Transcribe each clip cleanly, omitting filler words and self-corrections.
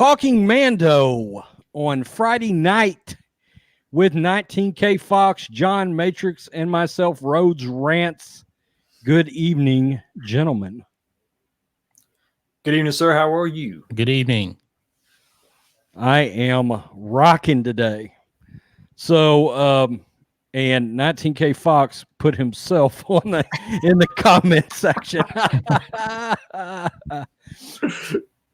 Talking Mando on Friday night with 19K Fox, John Matrix, and myself, Rhodes Rants. Good evening, gentlemen. Good evening, sir. How are you? Good evening. I am rocking today. So, and 19K Fox put himself on in the comment section.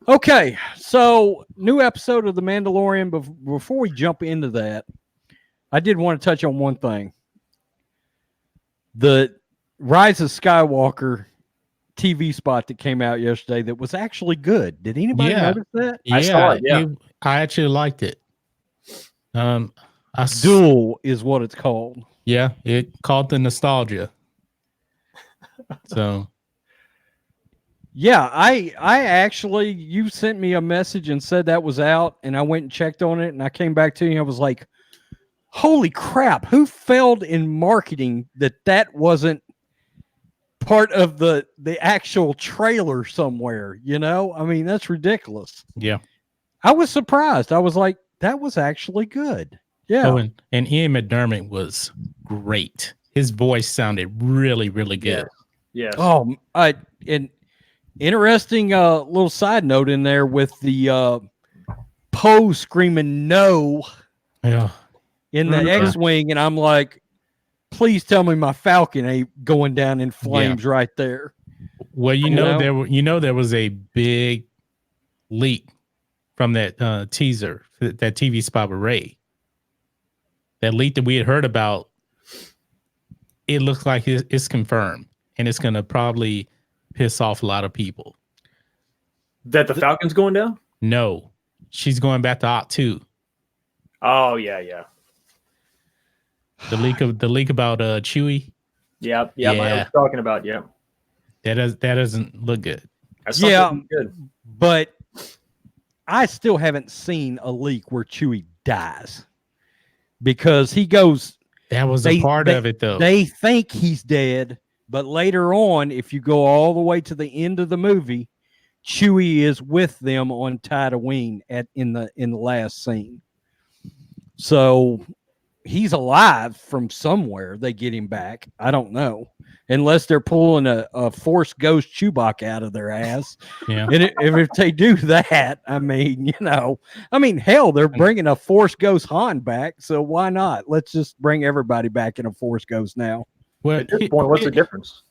Okay, so new episode of The Mandalorian. Before we jump into that, I did want to touch on one thing. The Rise of Skywalker TV spot that came out yesterday that was actually good. Did anybody notice that? Yeah, I saw it, yeah. I actually liked it. Duel is what it's called. Yeah, it caught the nostalgia. So, yeah, I actually, you sent me a message and said that was out, and I went and checked on it, and I came back to you, and I was like, holy crap, who failed in marketing that wasn't part of the actual trailer somewhere, you know? I mean, that's ridiculous. yeah. I was surprised. I was like, that was actually good. Yeah. Oh, and Ian McDermott was great. His voice sounded really, really good. Yes. Oh, and interesting little side note in there with the Poe screaming no Yeah. in the X-Wing, and I'm like, please tell me my Falcon ain't going down in flames right there. Well, there was a big leak from that teaser, that TV spot with Ray. That leak that we had heard about, it looks like it's confirmed, and it's going to probably piss off a lot of people. That the Falcon's going down? No, she's going back to Oct 2. Oh, yeah. The leak about I Chewie. was talking about, That doesn't look good. That's good. But I still haven't seen a leak where Chewie dies, because he goes. That was a part of it, though. They think he's dead, but later on, if you go all the way to the end of the movie, Chewie is with them on Tatooine in the last scene. So he's alive from somewhere. They get him back. I don't know, unless they're pulling a Force Ghost Chewbacca out of their ass. Yeah. And if they do that, I mean, hell, they're bringing a Force Ghost Han back, so why not? Let's just bring everybody back in a Force Ghost now. Well, at this point, what's the difference?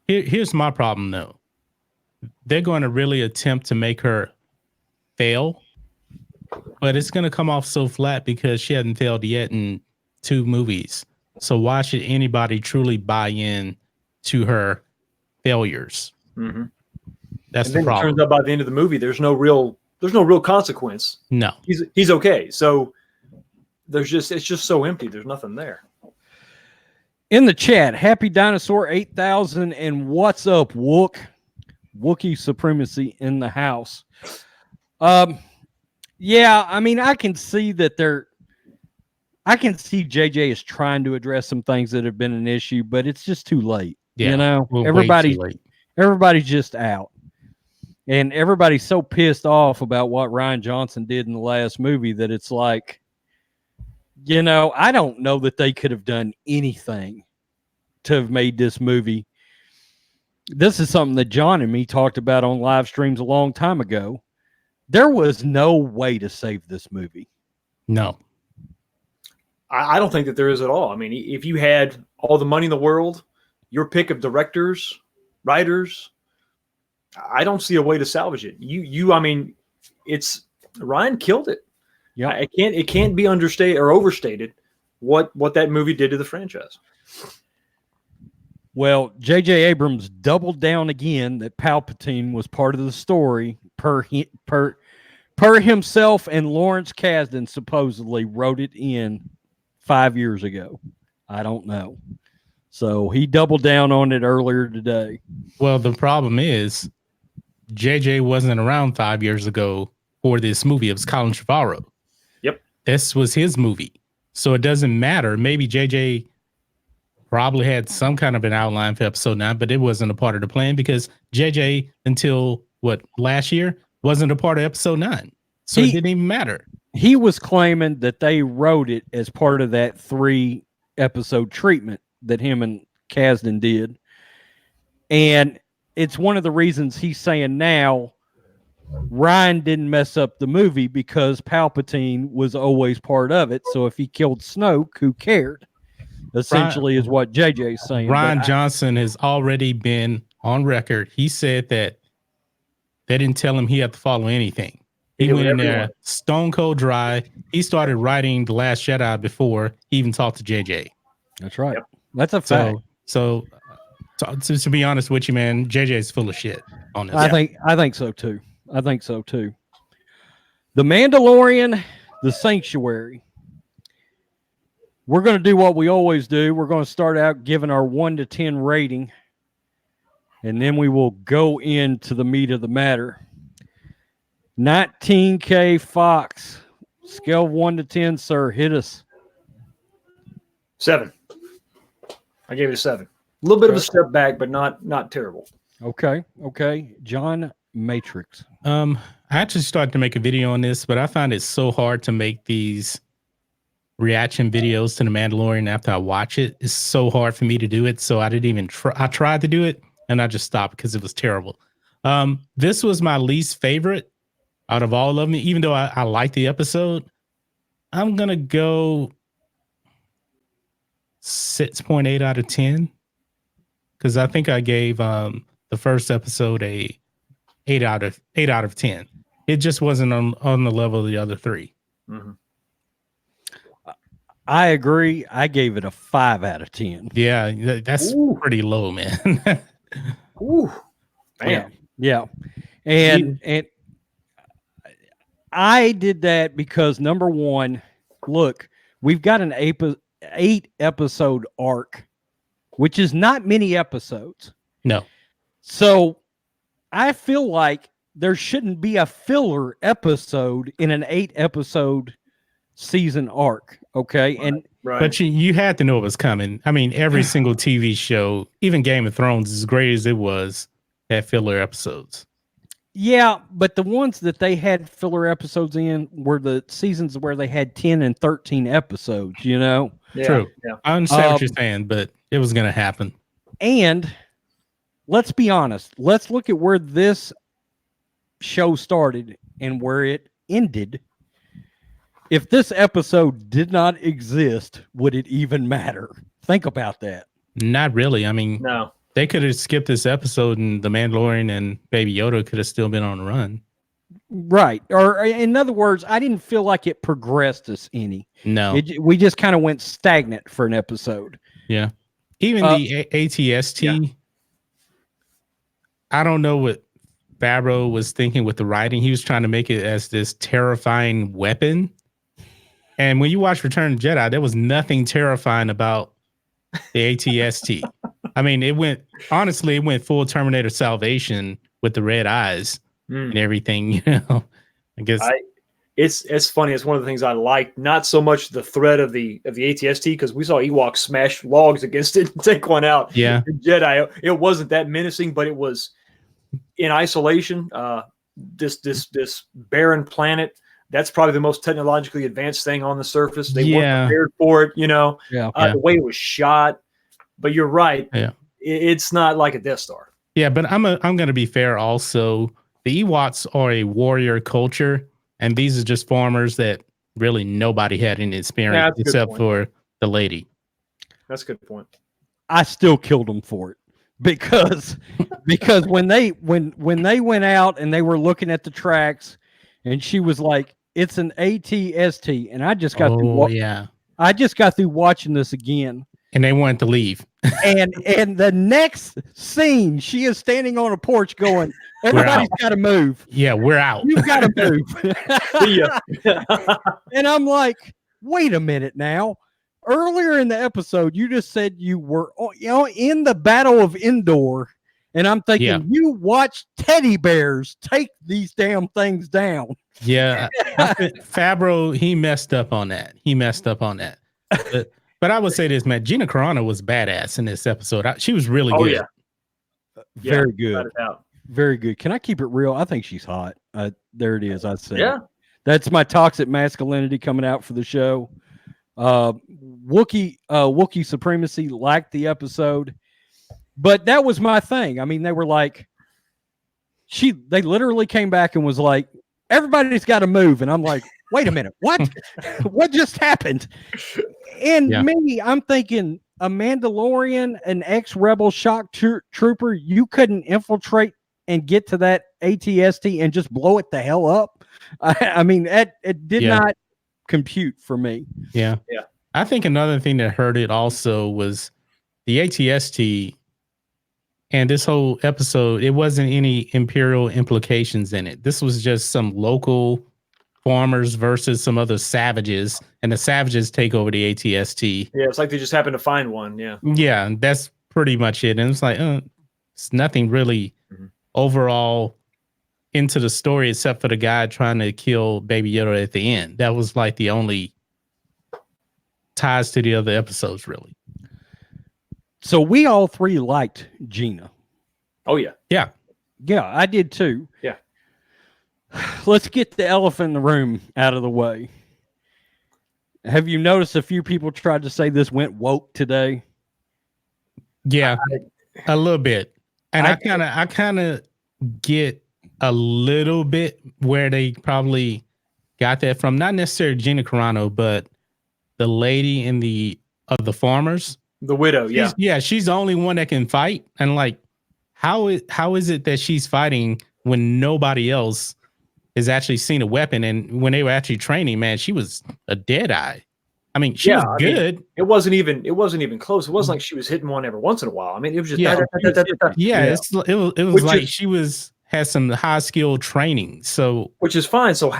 Here's my problem, though. They're going to really attempt to make her fail, but it's going to come off so flat because she hasn't failed yet in 2 movies. So why should anybody truly buy in to her failures? Mm-hmm. That's and the then problem. It turns out by the end of the movie, there's no real consequence. No, he's okay. So it's just so empty. There's nothing there. In the chat, Happy Dinosaur 8000 and what's up, Wook? Wookiee supremacy in the house. Yeah, I mean, I can see that I can see JJ is trying to address some things that have been an issue, but it's just too late. Yeah, you know, everybody's just out. And everybody's so pissed off about what Rian Johnson did in the last movie that it's like, I don't know that they could have done anything to have made this movie. This is something that John and me talked about on live streams a long time ago. There was no way to save this movie. No. I don't think that there is at all. I mean, if you had all the money in the world, your pick of directors, writers, I don't see a way to salvage it. I mean, Ryan killed it. Yeah, it can't be understated or overstated what that movie did to the franchise. Well, J.J. Abrams doubled down again that Palpatine was part of the story per himself, and Lawrence Kasdan supposedly wrote it in 5 years ago. I don't know. So he doubled down on it earlier today. Well, the problem is JJ wasn't around 5 years ago for this movie. It was Colin Trevorrow. Yep. This was his movie. So it doesn't matter. Maybe JJ probably had some kind of an outline for episode 9, but it wasn't a part of the plan because JJ, until last year, wasn't a part of episode 9. So it didn't even matter. He was claiming that they wrote it as part of that 3-episode treatment that him and Kasdan did. And it's one of the reasons he's saying now Ryan didn't mess up the movie because Palpatine was always part of it. So if he killed Snoke, who cared? Essentially is what JJ's saying. Ryan Johnson has already been on record. He said that they didn't tell him he had to follow anything. He went in there stone cold dry. He started writing The Last Jedi before he even talked to JJ. That's right. Yep. That's a fact. So to be honest with you, man, JJ is full of shit on this. I think so too. I think so too. The Mandalorian, The Sanctuary. We're going to do what we always do. We're going to start out giving our 1 to 10 rating, and then we will go into the meat of the matter. 19K Fox, scale of 1 to 10, sir. Hit us. 7. I gave it a 7. A little bit of a step back, but not terrible. Okay. John Matrix. I actually started to make a video on this, but I find it so hard to make these reaction videos to The Mandalorian after I watch it. It's so hard for me to do it, so I didn't even try. I tried to do it, and I just stopped because it was terrible. This was my least favorite out of all of them, even though I liked the episode. I'm going to go 6.8 out of 10 because I think I gave the first episode a 8 out of 10. It just wasn't on the level of the other 3. Mm-hmm. I agree. I gave it a 5 out of 10. Yeah, that's pretty low, man. Ooh, man. Yeah. And I did that because, number one, look, we've got an 8-episode arc, which is not many episodes. No. So I feel like there shouldn't be a filler episode in an 8-episode season arc. Okay. But you had to know it was coming. I mean, every single TV show, even Game of Thrones, as great as it was, had filler episodes. Yeah, but the ones that they had filler episodes in were the seasons where they had 10 and 13 episodes, you know? Yeah, True. Yeah. I understand what you're saying, but it was going to happen. And let's be honest. Let's look at where this show started and where it ended. If this episode did not exist, would it even matter? Think about that. Not really. I mean, no. They could have skipped this episode and the Mandalorian and Baby Yoda could have still been on the run. Right. Or in other words, I didn't feel like it progressed us any. No. We just kind of went stagnant for an episode. Yeah. Even the ATST, yeah. I don't know what Favreau was thinking with the writing. He was trying to make it as this terrifying weapon. And when you watch Return of the Jedi, there was nothing terrifying about the ATST. I mean, it went full Terminator Salvation with the red eyes and everything, you know. I guess it's funny. It's one of the things I like. Not so much the threat of the ATST, because we saw Ewoks smash logs against it and take one out. Yeah, the Jedi. It wasn't that menacing, but it was in isolation. This barren planet. That's probably the most technologically advanced thing on the surface. They weren't prepared for it, you know. The way it was shot. But you're right. Yeah. It's not like a Death Star. Yeah, but I'm going to be fair also. The Ewoks are a warrior culture, and these are just farmers that really nobody had any experience except for the lady. That's a good point. I still killed them for it because when they went out and they were looking at the tracks and she was like, "It's an ATST," and I just got I just got through watching this again. And they wanted to leave. and the next scene, she is standing on a porch going, "Everybody's got to move. Yeah, we're out. You've got to move." And I'm like, wait a minute now. Earlier in the episode, you just said you were in the Battle of Endor. And I'm thinking, you watched teddy bears take these damn things down. Yeah. Favreau, he messed up on that. But I would say this, man. Gina Carano was badass in this episode. She was really good. Yeah. Very good. Very good. Can I keep it real? I think she's hot. There it is. I said. Yeah. That's my toxic masculinity coming out for the show. Wookiee Supremacy liked the episode, but that was my thing. I mean, they were like, they literally came back and was like, everybody's got to move. And I'm like, wait a minute, what? What just happened? And me, I'm thinking a Mandalorian, an ex-rebel shock trooper, you couldn't infiltrate and get to that ATST and just blow it the hell up. I mean, it did not compute for me. Yeah. I think another thing that hurt it also was the ATST and this whole episode. It wasn't any Imperial implications in it. This was just some local farmers versus some other savages, and the savages take over the ATST. Yeah, it's like they just happened to find one. Yeah. Yeah, that's pretty much it. And it's like, it's nothing really overall into the story except for the guy trying to kill Baby Yoda at the end. That was like the only ties to the other episodes, really. So we all three liked Gina. Oh, yeah. Yeah. Yeah, I did too. Yeah. Let's get the elephant in the room out of the way. Have you noticed a few people tried to say this went woke today? Yeah, a little bit. And I kind of get a little bit where they probably got that from. Not necessarily Gina Carano, but the lady of the farmers. The widow, she's the only one that can fight. And like, how is it that she's fighting when nobody else has actually seen a weapon? And when they were actually training, man, she was a dead eye. I mean, she was good. I mean, it wasn't even close. It wasn't like she was hitting one every once in a while. I mean, it was just it was like she had some high skill training. So which is fine. So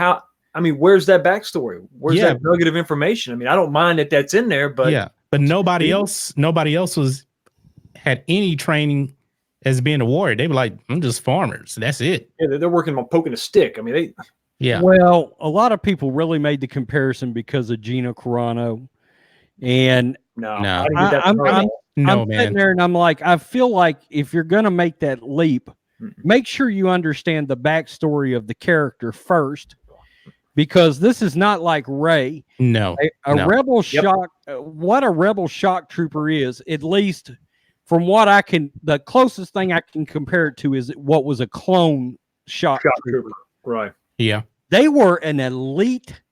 where's that backstory? Where's that nugget of information? I mean, I don't mind that that's in there, but nobody else had any training as being a warrior. They were like, I'm just farmers. That's it. Yeah, they're working on poking a stick. I mean, Well, a lot of people really made the comparison because of Gina Carano, and I'm sitting there and I'm like, I feel like if you're gonna make that leap, make sure you understand the backstory of the character first, because this is not like Rey. No, a rebel shock. What a rebel shock trooper is, at least from what the closest thing I can compare it to is what was a clone shock trooper. Right. Yeah. They were an elite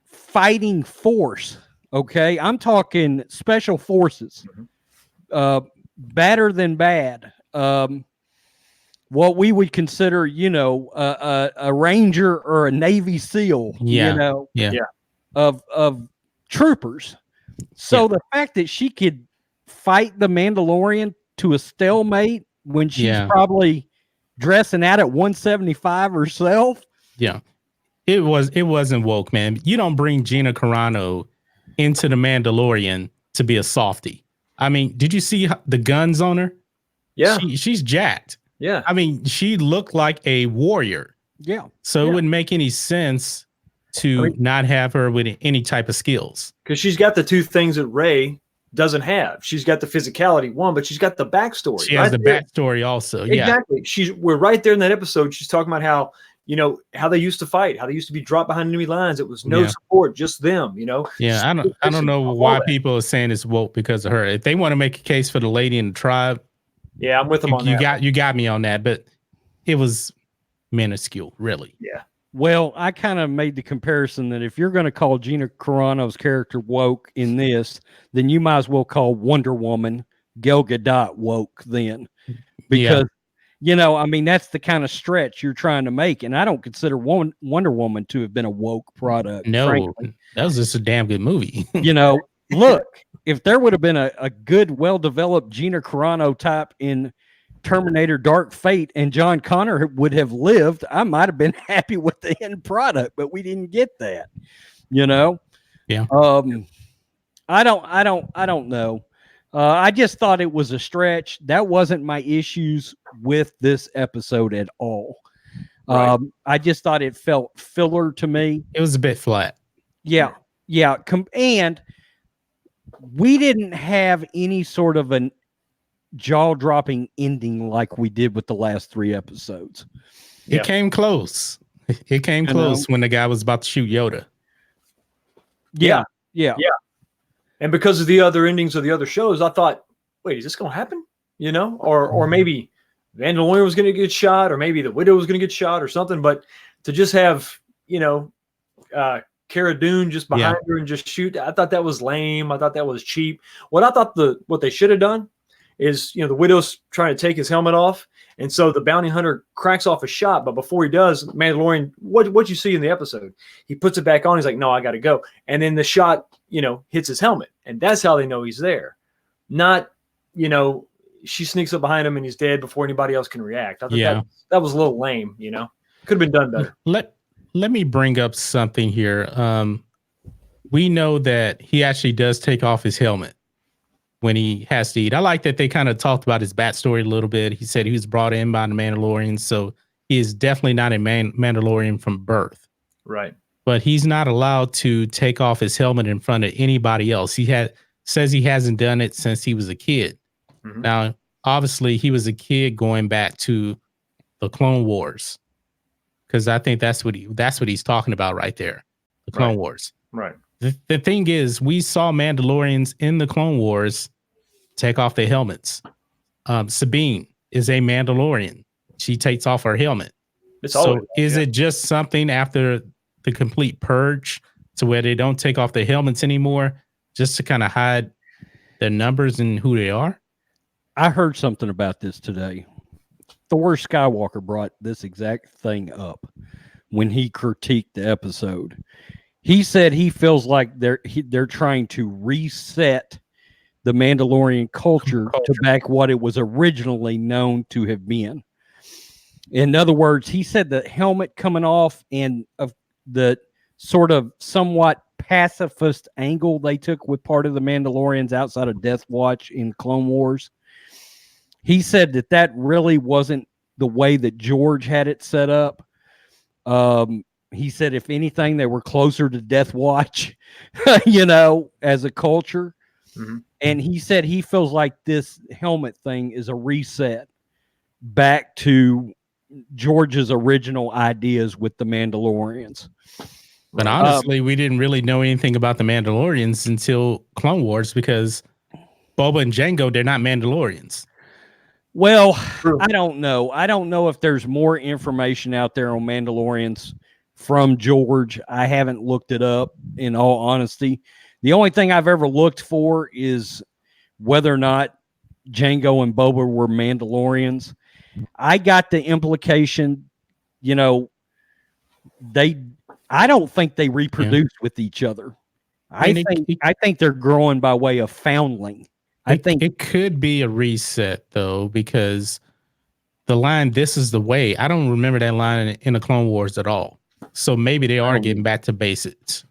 fighting force. Okay. I'm talking special forces. Badder than bad. What we would consider, a Ranger or a Navy SEAL, of troopers. So the fact that she could fight the Mandalorian to a stalemate when she's probably dressing out at 175 herself. Yeah, it wasn't woke, man. You don't bring Gina Carano into the Mandalorian to be a softie. I mean, did you see the guns on her? Yeah, she's jacked. Yeah, I mean, she looked like a warrior. Yeah, so it wouldn't make any sense to not have her with any type of skills, because she's got the two things that Rey doesn't have. She's got the physicality, but she's got the backstory. She has the backstory also. Exactly. We're right there in that episode. She's talking about how they used to fight, how they used to be dropped behind enemy lines. It was no support, just them. Yeah, I don't know why people are saying it's woke because of her. If they want to make a case for the lady in the tribe, yeah, I'm with them on that. You got me on that, but it was minuscule, really. Yeah. Well, I kind of made the comparison that if you're going to call Gina Carano's character woke in this, then you might as well call Wonder Woman Gal Gadot woke then. Because, that's the kind of stretch you're trying to make. And I don't consider Wonder Woman to have been a woke product. No, frankly. That was just a damn good movie. Look, if there would have been a good, well-developed Gina Carano type in Terminator Dark Fate and John Connor would have lived, I might have been happy with the end product, but we didn't get that. Yeah. I don't know. I just thought it was a stretch. That wasn't my issues with this episode at all. Right. I just thought it felt filler to me. It was a bit flat. Yeah. And we didn't have any sort of an jaw-dropping ending like we did with the last 3 episodes. It came close. It came You close when the guy was about to shoot Yoda. Yeah. And because of the other endings of the other shows, I thought, wait, is this going to happen? You know, or maybe Mandalorian was going to get shot, or maybe the Widow was going to get shot or something. But to just have, Cara Dune just behind her and just shoot, I thought that was lame. I thought that was cheap. What they should have done is, the Widow's trying to take his helmet off. And so the bounty hunter cracks off a shot, but before he does, Mandalorian, what you see in the episode, he puts it back on. He's like, no, I got to go. And then the shot, hits his helmet. And that's how they know he's there. Not, she sneaks up behind him and he's dead before anybody else can react. I thought that was a little lame, Could have been done better. Let me bring up something here. We know that he actually does take off his helmet when he has to eat. I like that they kind of talked about his backstory a little bit. He said he was brought in by the Mandalorians, so he is definitely not a Mandalorian from birth. Right. But he's not allowed to take off his helmet in front of anybody else. Says he hasn't done it since he was a kid. Mm-hmm. Now, obviously, he was a kid going back to the Clone Wars, because I think that's what he's talking about right there, the Clone Wars. Right. The thing is, we saw Mandalorians in the Clone Wars take off their helmets. Sabine is a Mandalorian. She takes off her helmet. Is it just something after the complete purge to where they don't take off their helmets anymore just to kind of hide their numbers and who they are? I heard something about this today. Thor Skywalker brought this exact thing up when he critiqued the episode. He said he feels like they're trying to reset the Mandalorian culture to back what it was originally known to have been. In other words, he said the helmet coming off and of the sort of somewhat pacifist angle they took with part of the Mandalorians outside of Death Watch in Clone Wars. He said that really wasn't the way that George had it set up. He said, if anything, they were closer to Death Watch, as a culture. Mm-hmm. And he said he feels like this helmet thing is a reset back to George's original ideas with the Mandalorians. But honestly, we didn't really know anything about the Mandalorians until Clone Wars, because Boba and Jango, they're not Mandalorians. Well, true. I don't know. I don't know if there's more information out there on Mandalorians from George. I haven't looked it up, in all honesty. The only thing I've ever looked for is whether or not Jango and Boba were Mandalorians. I got the implication, I don't think they reproduce with each other. I think they're growing by way of foundling. I think it could be a reset, though, because the line, "This is the way," I don't remember that line in the Clone Wars at all. So maybe they are getting back to basics.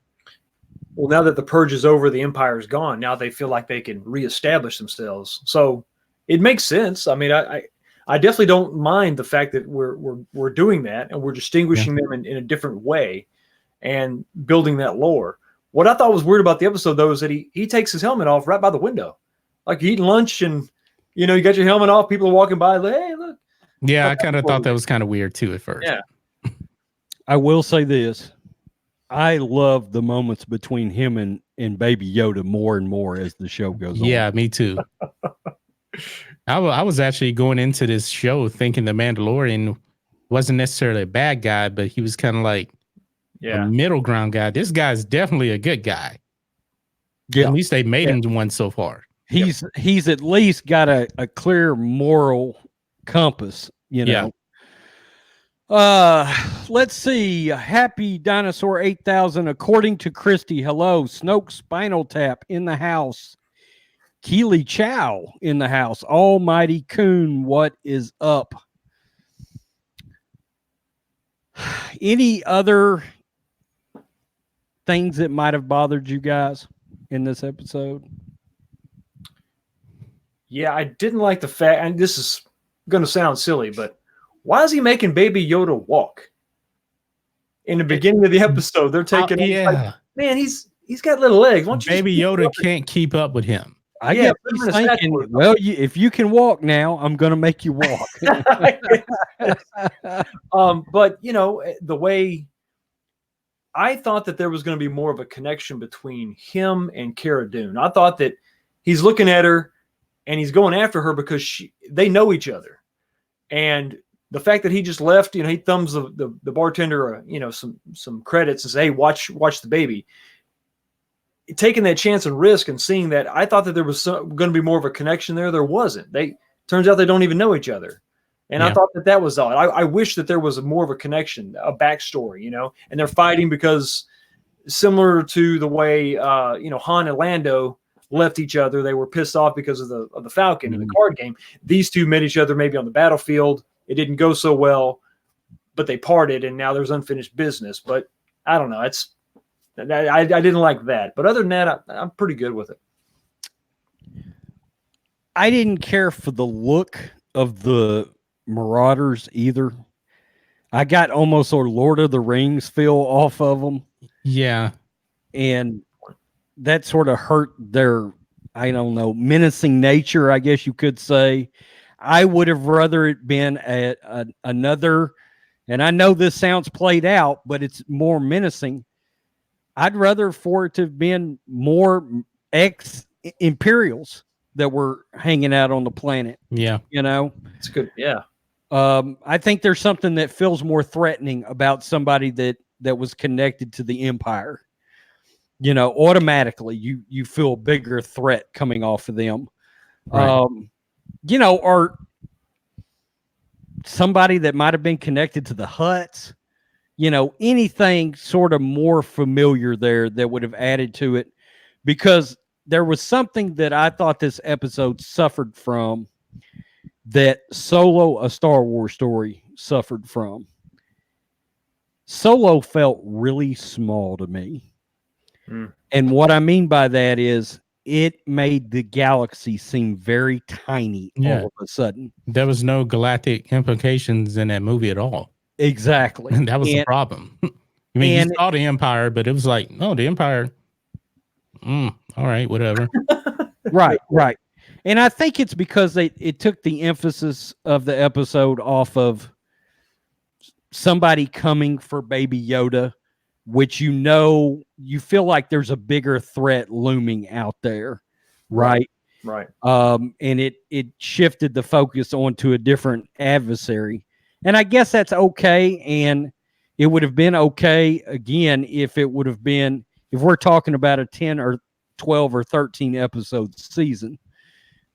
Well, now that the purge is over, the Empire is gone. Now they feel like they can reestablish themselves. So it makes sense. I mean, I definitely don't mind the fact that we're doing that, and we're distinguishing them in a different way and building that lore. What I thought was weird about the episode, though, is that he takes his helmet off right by the window. Like eating lunch and, you got your helmet off. People are walking by. Like, hey, look. Yeah, I kind of thought that was kind of weird, too, at first. Yeah. I will say this. I love the moments between him and Baby Yoda more and more as the show goes on. Yeah, me too. I was actually going into this show thinking the Mandalorian wasn't necessarily a bad guy, but he was kind of like a middle ground guy. This guy's definitely a good guy. Yeah. At least they made him one so far. He's at least got a clear moral compass, Yeah. Let's see. Happy Dinosaur 8000. According to Christy, hello. Snoke Spinal Tap in the house. Keely Chow in the house. Almighty Coon, what is up? Any other things that might have bothered you guys in this episode? Yeah, I didn't like the fact, and this is going to sound silly, but why is he making Baby Yoda walk? In the beginning of the episode, they're taking man, he's got little legs. Why don't you Baby Yoda can't keep up with him. I Yeah, get put him he's in a statue thinking, or well, if you can walk now, I'm going to make you walk. But the way I thought that there was going to be more of a connection between him and Cara Dune. I thought that he's looking at her and he's going after her because they know each other. And the fact that he just left, he thumbs the bartender, some credits and says, "Hey, watch the baby." Taking that chance and risk and seeing that, I thought that there was going to be more of a connection there. There wasn't. Turns out they don't even know each other. And I thought that was odd. I wish that there was more of a connection, a backstory, and they're fighting because similar to the way, Han and Lando left each other. They were pissed off because of the Falcon in the card game. These two met each other maybe on the battlefield. It didn't go so well, but they parted and now there's unfinished business. But I don't know. I didn't like that. But other than that, I'm pretty good with it. I didn't care for the look of the Marauders either. I got almost a Lord of the Rings feel off of them. Yeah. And that sort of hurt their, I don't know, menacing nature, I guess you could say. I would have rather it been another, and I know this sounds played out, but it's more menacing. I'd rather for it to have been more ex-Imperials that were hanging out on the planet. Yeah. It's good. Yeah. I think there's something that feels more threatening about somebody that was connected to the Empire. Automatically you feel a bigger threat coming off of them. Right. Or somebody that might have been connected to the Hutts, anything sort of more familiar there that would have added to it, because there was something that I thought this episode suffered from that Solo, a Star Wars story, suffered from. Solo felt really small to me. And what I mean by that is it made the galaxy seem very tiny all of a sudden. There was no galactic implications in that movie at all. Exactly. And that was the problem. I mean, you saw the Empire, but it was like, no, the Empire. All right, whatever. Right. And I think it's because it took the emphasis of the episode off of somebody coming for Baby Yoda, which you feel like there's a bigger threat looming out there, right? Right. And it shifted the focus onto a different adversary. And I guess that's okay. And it would have been okay, again, if we're talking about a 10 or 12 or 13 episode season.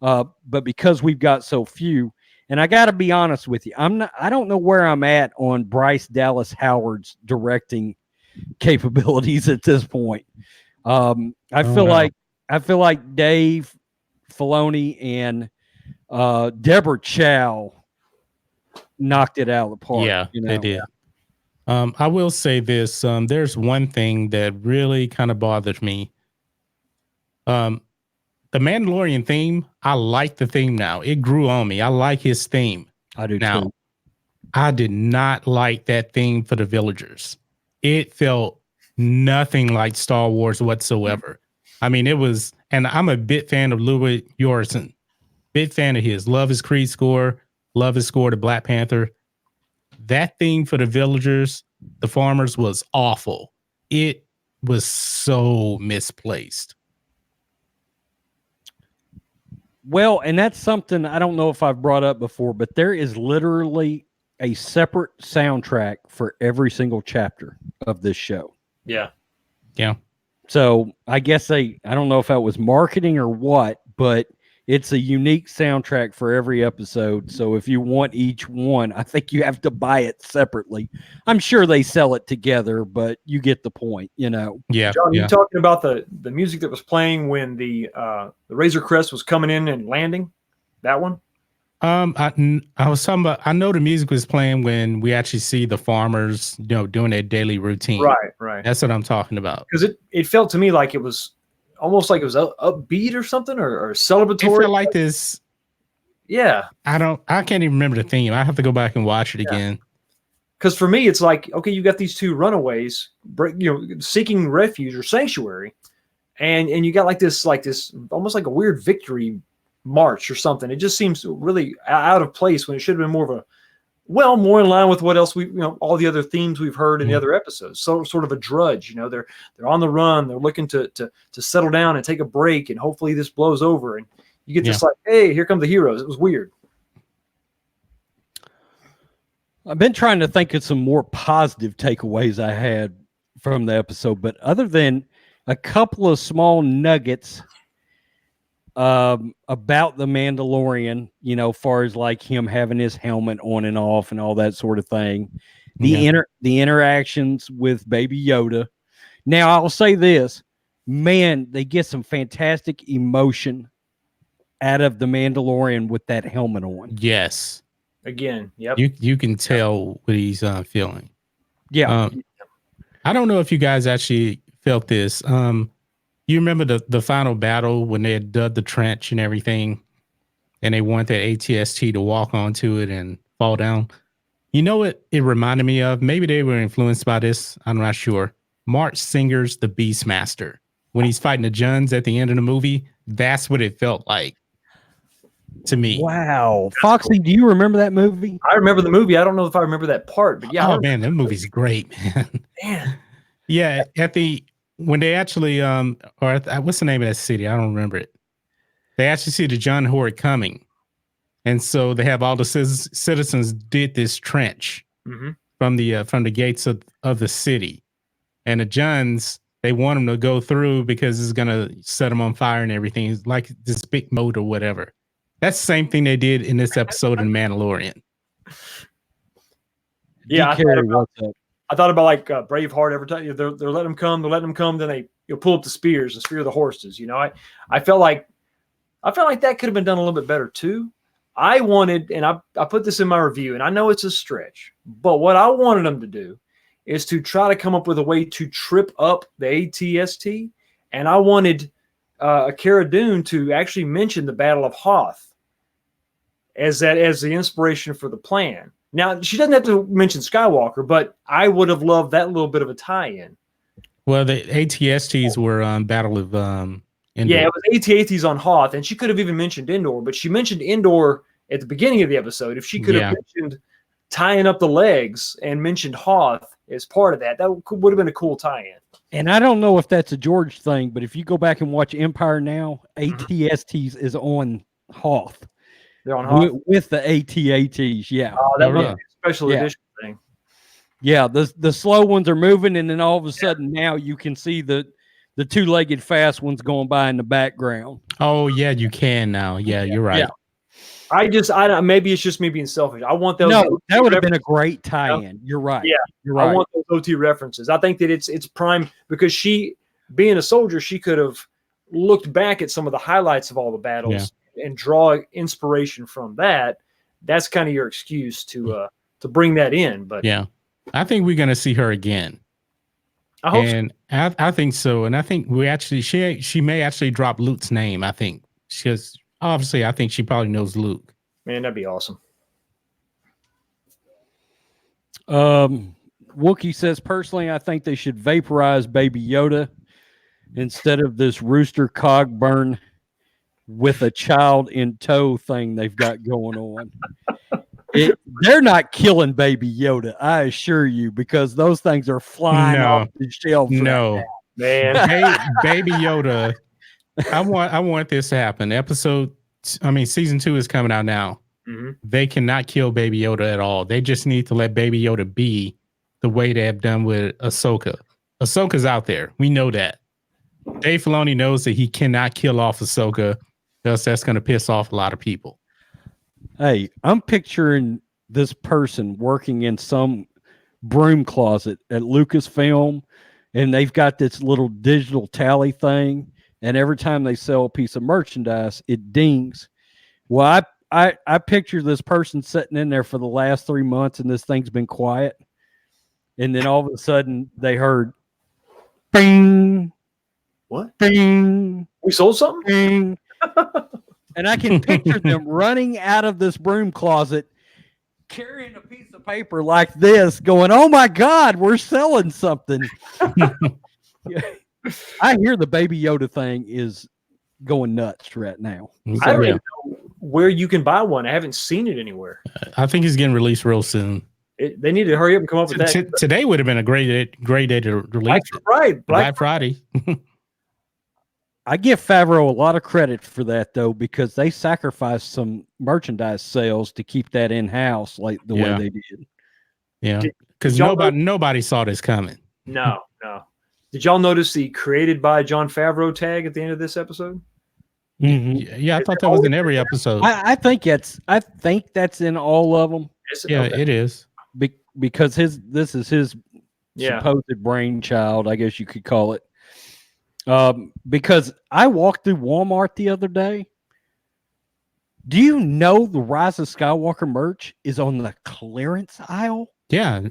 But because we've got so few, and I got to be honest with you, I don't know where I'm at on Bryce Dallas Howard's directing capabilities at this point. I feel like Dave Filoni and Deborah Chow knocked it out of the park. Yeah, they did. I will say this. There's one thing that really kind of bothered me. The Mandalorian theme, I like the theme now. It grew on me. I like his theme. I do now, too. I did not like that theme for the villagers. It felt nothing like Star Wars whatsoever. I mean, it was, and I'm a big fan of Louis Yorson. Big fan of his. Love his Creed score. Love his score to Black Panther. That theme for the villagers, the farmers, was awful. It was so misplaced. Well, and that's something I don't know if I've brought up before, but there is literally a separate soundtrack for every single chapter of this show. Yeah. Yeah. So I guess I don't know if that was marketing or what, but it's a unique soundtrack for every episode. So if you want each one, I think you have to buy it separately. I'm sure they sell it together, but you get the point, Yeah. John, you talking about the music that was playing when the Razor Crest was coming in and landing? That one? I was talking about, I know the music was playing when we actually see the farmers, doing their daily routine. Right. That's what I'm talking about. Because it felt to me like it was almost like it was upbeat or something, or celebratory. It felt like this. Yeah. I can't even remember the theme. I have to go back and watch it again. Because for me, it's like, okay, you got these two runaways, seeking refuge or sanctuary, and you got like this almost like a weird victory march or something. It just seems really out of place when it should have been more of a more in line with what else all the other themes we've heard in the other episodes. So sort of a drudge, they're on the run, they're looking to settle down and take a break, and hopefully this blows over, and you get this like, hey, here come the heroes. It was weird. I've been trying to think of some more positive takeaways I had from the episode, but other than a couple of small nuggets about the Mandalorian, far as like him having his helmet on and off and all that sort of thing, the interactions with Baby Yoda. Now I'll say this, man, they get some fantastic emotion out of the Mandalorian with that helmet on. Yes. Again, yep. You can tell what he's feeling. Yeah. I don't know if you guys actually felt this. You remember the final battle when they had dug the trench and everything, and they want that ATST to walk onto it and fall down? You know what it reminded me of? Maybe they were influenced by this. I'm not sure. Mark Singer's The Beastmaster. When he's fighting the Juns at the end of the movie, that's what it felt like to me. Wow. Foxy, do you remember that movie? I remember the movie. I don't know if I remember that part, but yeah. Oh, man, that movie's great, man. Yeah, when they actually, what's the name of that city? I don't remember it. They actually see the Jun horde coming. And so they have all the citizens did this trench from the gates of the city. And the Juns, they want them to go through because it's going to set them on fire and everything. It's like this big moat or whatever. That's the same thing they did in this episode in Mandalorian. Yeah, I thought about like Braveheart. Every time they're letting them come, then they pull up the spears and spear the horses. I felt like that could have been done a little bit better too. I wanted, and I put this in my review, and I know it's a stretch, but what I wanted them to do is to try to come up with a way to trip up the ATST, and I wanted Cara Dune to actually mention the Battle of Hoth as the inspiration for the plan. Now, she doesn't have to mention Skywalker, but I would have loved that little bit of a tie-in. Well, the ATSTs were on Battle of Endor. Yeah, it was AT-ATs on Hoth, and she could have even mentioned Endor, but she mentioned Endor at the beginning of the episode. If she could have mentioned tying up the legs and mentioned Hoth as part of that, would have been a cool tie-in. And I don't know if that's a George thing, but if you go back and watch Empire Now, ATSTs is on Hoth. They're on Hoth? With the AT-ATs, yeah. Oh, that was a special edition thing. Yeah, the slow ones are moving, and then all of a sudden now you can see the two-legged fast ones going by in the background. Oh, yeah, you can now. Yeah, you're right. Yeah. I maybe it's just me being selfish. I want those. No, that would have been a great tie-in. You're right. Yeah, you're right. I want those OT references. I think that it's prime because she, being a soldier, she could have looked back at some of the highlights of all the battles and draw inspiration from that. That's kind of your excuse to bring that in. But yeah, I think we're gonna see her again. I hope so. I think so, and I think she may actually drop Luke's name. I think because obviously I think she probably knows Luke. Man, that'd be awesome. Wookie says, personally, I think they should vaporize Baby Yoda instead of this Rooster Cogburn with a child in tow thing they've got going on. They're not killing Baby Yoda, I assure you, because those things are flying off the shelves. No, right man, Baby Yoda. I want this to happen. Season 2 is coming out now. They cannot kill Baby Yoda at all. They just need to let Baby Yoda be the way they have done with Ahsoka. Ahsoka's out there. We know that. Dave Filoni knows that he cannot kill off Ahsoka, else that's going to piss off a lot of people. Hey, I'm picturing this person working in some broom closet at Lucasfilm, and they've got this little digital tally thing, and every time they sell a piece of merchandise, it dings. Well, I picture this person sitting in there for the last 3 months, and this thing's been quiet, and then all of a sudden they heard, bing. What? Bing. We sold something? Bing. And I can picture them running out of this broom closet, carrying a piece of paper like this, going, oh my God, we're selling something. I hear the Baby Yoda thing is going nuts right now. I don't even know where you can buy one. I haven't seen it anywhere. I think it's getting released real soon. They need to hurry up and come up with that. Today would have been a great day to release it. Right, Black Friday. I give Favreau a lot of credit for that, though, because they sacrificed some merchandise sales to keep that in house, like the way they did. Yeah, because nobody saw this coming. No. Did y'all notice the created by Jon Favreau tag at the end of this episode? Mm-hmm. Yeah, I thought that was in every episode. I think that's in all of them. Yeah, it is. Because this is his supposed brainchild, I guess you could call it. Because I walked through Walmart the other day. Do you know the Rise of Skywalker merch is on the clearance aisle? Yeah.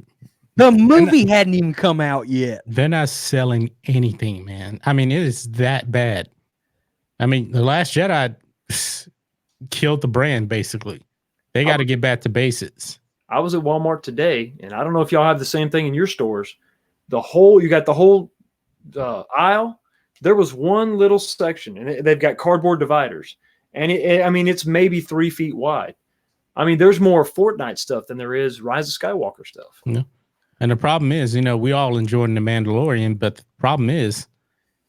The movie hadn't even come out yet. They're not selling anything, man. I mean, it is that bad. I mean, The Last Jedi killed the brand, basically. They got to get back to basics. I was at Walmart today, and I don't know if y'all have the same thing in your stores. You got the whole aisle. There was one little section, and they've got cardboard dividers. And it's maybe 3 feet wide. I mean, there's more Fortnite stuff than there is Rise of Skywalker stuff. Yeah. And the problem is, we all enjoying The Mandalorian, but the problem is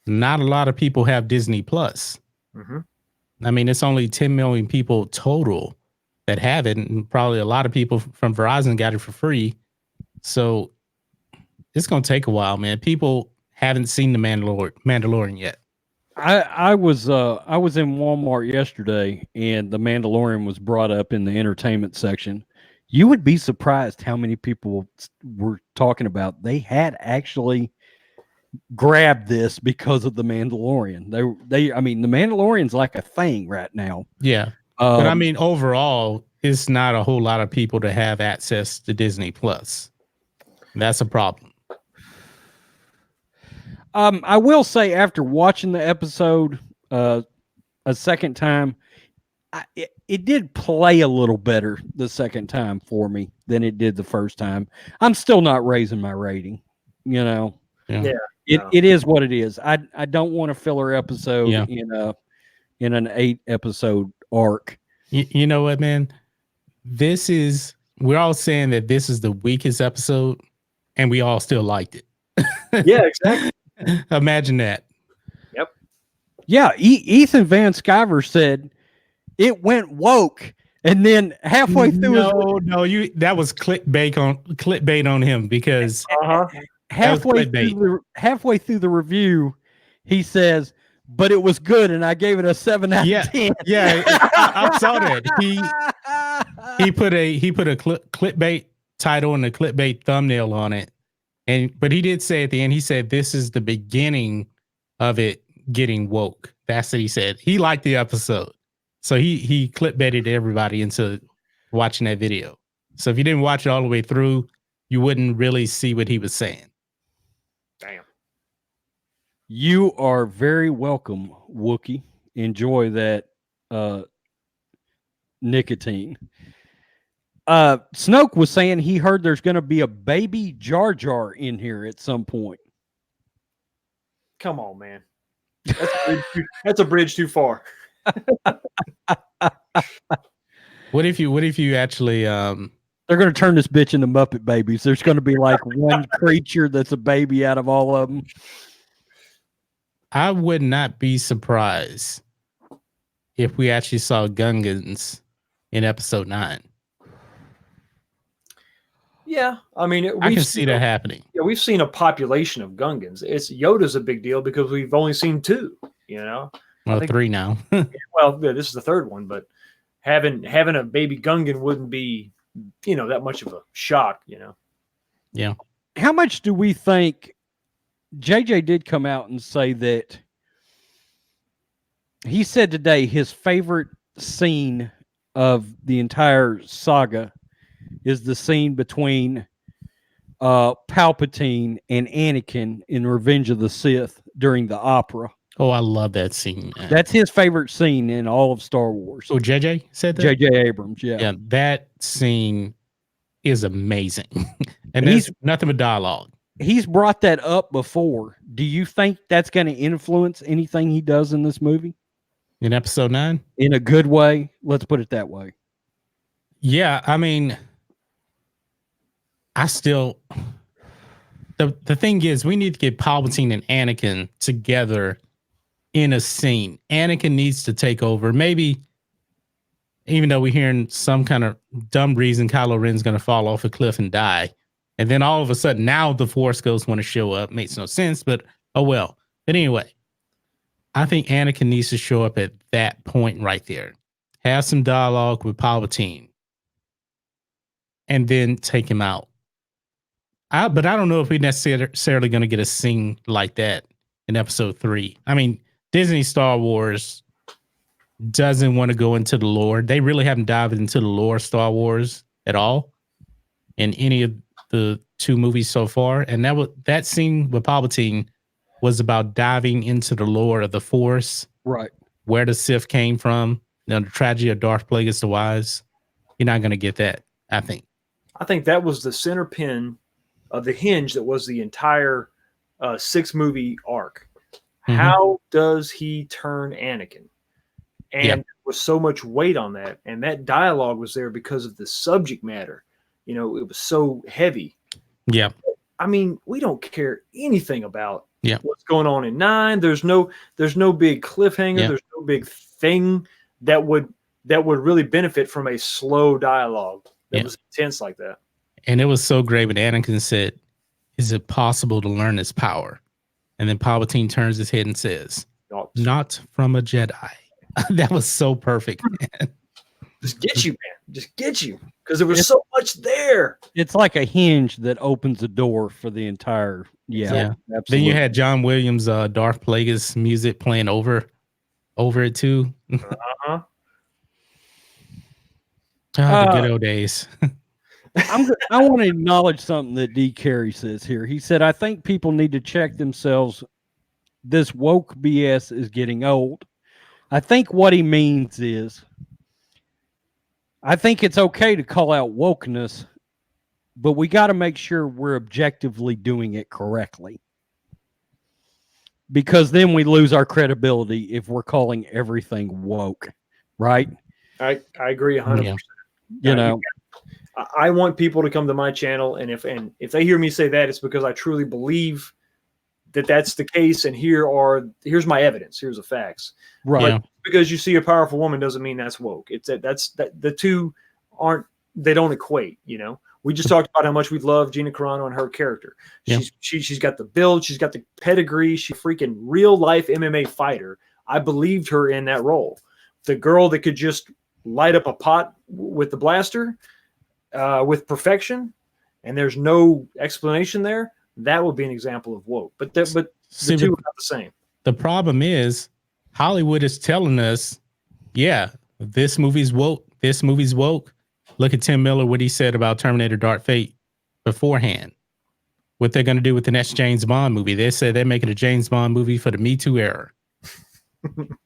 not a lot of people have Disney Plus. Mm-hmm. I mean, it's only 10 million people total that have it, and probably a lot of people from Verizon got it for free. So it's going to take a while, man. People haven't seen The Mandalorian yet. I was in Walmart yesterday, and The Mandalorian was brought up in the entertainment section. You would be surprised how many people were talking about they had actually grabbed this because of The Mandalorian. The Mandalorian's like a thing right now. Yeah. But I mean, overall, it's not a whole lot of people to have access to Disney Plus. That's a problem. I will say, after watching the episode a second time, it did play a little better the second time for me than it did the first time. I'm still not raising my rating, Yeah. It is what it is. I don't want a filler episode in an 8-episode arc. You know what, man? We're all saying that this is the weakest episode, and we all still liked it. Yeah, exactly. Imagine that. Yep. Yeah, Ethan Van Sciver said it went woke, and then halfway through that was clickbait on him, because halfway through the review, he says, but it was good, and I gave it a 7 out of 10. Yeah, I saw that. He put a clickbait title and a clickbait thumbnail on it. But he did say at the end, he said, this is the beginning of it getting woke. That's what he said. He liked the episode. So he clickbaited everybody into watching that video. So if you didn't watch it all the way through, you wouldn't really see what he was saying. Damn. You are very welcome, Wookie. Enjoy that nicotine. Snoke was saying he heard there's going to be a baby Jar Jar in here at some point. Come on, man. That's a bridge too far. What if you actually they're going to turn this bitch into Muppet Babies. There's going to be like one creature that's a baby out of all of them. I would not be surprised if we actually saw Gungans in episode 9. Yeah, I mean, I can see that happening. Yeah, we've seen a population of Gungans. Yoda's a big deal because we've only seen 2. Well, 3 now. Well, yeah, this is the 3rd one, but having a baby Gungan wouldn't be, that much of a shock. Yeah. How much do we think? JJ did come out and say that he said today his favorite scene of the entire saga is the scene between Palpatine and Anakin in Revenge of the Sith during the opera. Oh, I love that scene, man. That's his favorite scene in all of Star Wars. Oh, JJ said that? JJ Abrams, yeah. Yeah, that scene is amazing. And there's nothing but dialogue. He's brought that up before, Do you think that's going to influence anything he does in this movie? In episode 9? In a good way? Let's put it that way. Yeah, I mean, I still... The thing is, we need to get Palpatine and Anakin together in a scene. Anakin needs to take over. Maybe, even though we're hearing some kind of dumb reason Kylo Ren's going to fall off a cliff and die. And then all of a sudden, now the Force Ghosts want to show up. Makes no sense, but oh well. But anyway, I think Anakin needs to show up at that point right there. Have some dialogue with Palpatine. And then take him out. But I don't know if we're necessarily going to get a scene like that in episode 3. I mean, Disney Star Wars doesn't want to go into the lore. They really haven't dived into the lore of Star Wars at all in any of the 2 movies so far. And that scene with Palpatine was about diving into the lore of the Force. Right. Where the Sith came from. The tragedy of Darth Plagueis the Wise. You're not going to get that, I think. I think that was the center pin of the hinge that was the entire 6-movie arc. Mm-hmm. How does he turn Anakin? And there was so much weight on that. And that dialogue was there because of the subject matter. You know, it was so heavy. Yeah. I mean, we don't care anything about what's going on in 9. There's no big cliffhanger. Yeah. There's no big thing that would really benefit from a slow dialogue that was intense like that. And it was so great when Anakin said, "Is it possible to learn this power?" And then Palpatine turns his head and says, "Not from a Jedi." That was so perfect, man. Just get you, man. Just get you. Because there was so much there. It's like a hinge that opens the door for the entire. Yeah. Absolutely. Then you had John Williams' Darth Plagueis music playing over it too. Uh-huh. The good old days. I want to acknowledge something that D. Carey says here. He said, "I think people need to check themselves. This woke BS is getting old." I think what he means is, I think it's okay to call out wokeness, but we got to make sure we're objectively doing it correctly. Because then we lose our credibility if we're calling everything woke, right? I agree 100%. Yeah. You know, I want people to come to my channel, and if they hear me say that, it's because I truly believe that that's the case. And here's my evidence. Here's the facts. Right. But because you see a powerful woman doesn't mean that's woke. It's that the two they don't equate. You know, we just talked about how much we love Gina Carano and her character. She's got the build. She's got the pedigree. She's a freaking real life MMA fighter. I believed her in that role. The girl that could just light up a pot with the blaster with perfection, and there's no explanation there. That would be an example of woke. But the two are not the same. The problem is Hollywood is telling us, this movie's woke. This movie's woke. Look at Tim Miller, what he said about Terminator Dark Fate beforehand. What they're going to do with the next James Bond movie. They said they're making a James Bond movie for the Me Too era.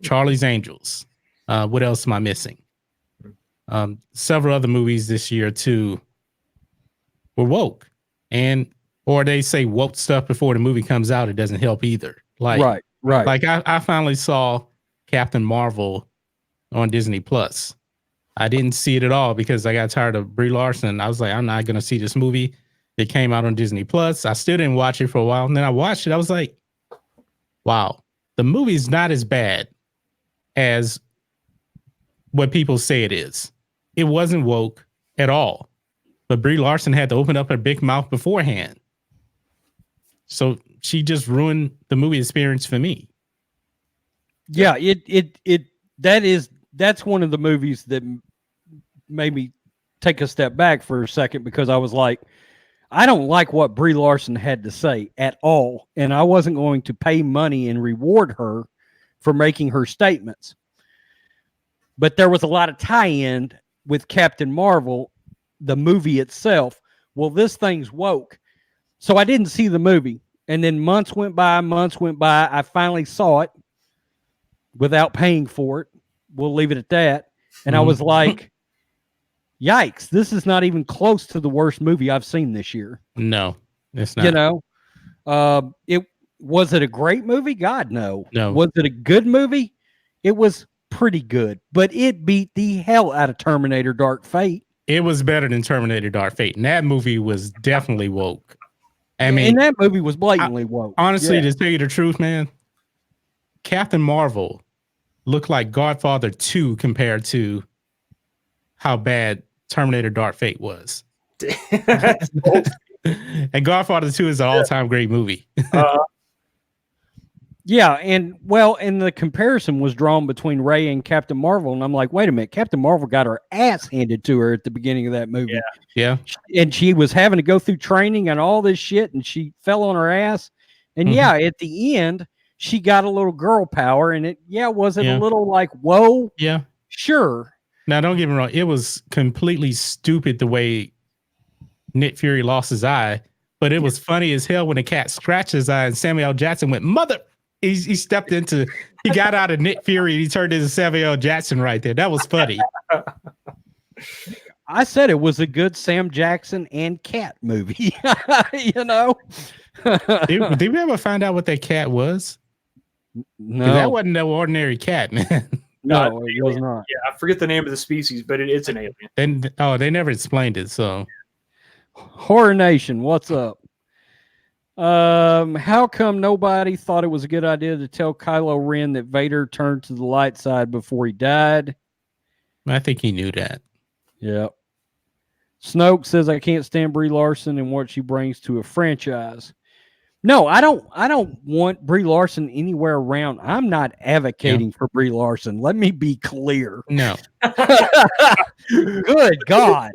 Charlie's Angels. What else am I missing? Several other movies this year too were woke, or they say woke stuff before the movie comes out. It doesn't help either. Like, right. Like I finally saw Captain Marvel on Disney Plus. I didn't see it at all because I got tired of Brie Larson. I was like, I'm not going to see this movie. It came out on Disney Plus. I still didn't watch it for a while. And then I watched it. I was like, wow, the movie's not as bad as what people say it is. It wasn't woke at all. But Brie Larson had to open up her big mouth beforehand. So she just ruined the movie experience for me. Yeah, that's one of the movies that made me take a step back for a second, because I was like, I don't like what Brie Larson had to say at all, and I wasn't going to pay money and reward her for making her statements. But there was a lot of tie-in with Captain Marvel, the movie itself. Well, this thing's woke. So I didn't see the movie. And then months went by. I finally saw it without paying for it. We'll leave it at that. And I was like, yikes, this is not even close to the worst movie I've seen this year. No, it's not. You know, Was it a great movie? God, no. No. Was it a good movie? It was pretty good, but it beat the hell out of Terminator Dark Fate. It was better than Terminator Dark Fate. And that movie was definitely woke. I mean, and that movie was blatantly woke. Honestly, to tell you the truth, man, Captain Marvel looked like Godfather 2 compared to how bad Terminator Dark Fate was. And Godfather 2 is an all-time great movie. Yeah, and the comparison was drawn between Ray and Captain Marvel, and I'm like, wait a minute, Captain Marvel got her ass handed to her at the beginning of that movie. Yeah. And she was having to go through training and all this shit, and she fell on her ass. And at the end, she got a little girl power, and was it a little like, whoa? Yeah. Sure. Now, don't get me wrong, it was completely stupid the way Nick Fury lost his eye, but it was funny as hell when the cat scratched his eye and Samuel L. Jackson went, mother. He stepped into, he got out of Nick Fury and he turned into Samuel L. Jackson right there. That was funny. I said it was a good Sam Jackson and cat movie. You know? Did we ever find out what that cat was? No. That wasn't no ordinary cat, man. No, it was not. Yeah, I forget the name of the species, but it's an alien. And they never explained it, so. Horror Nation, what's up? How come nobody thought it was a good idea to tell Kylo Ren that Vader turned to the light side before he died? I think he knew that. Yep. Snoke says, I can't stand Brie Larson and what she brings to a franchise. No, I don't want Brie Larson anywhere around. I'm not advocating for Brie Larson. Let me be clear. No. Good God.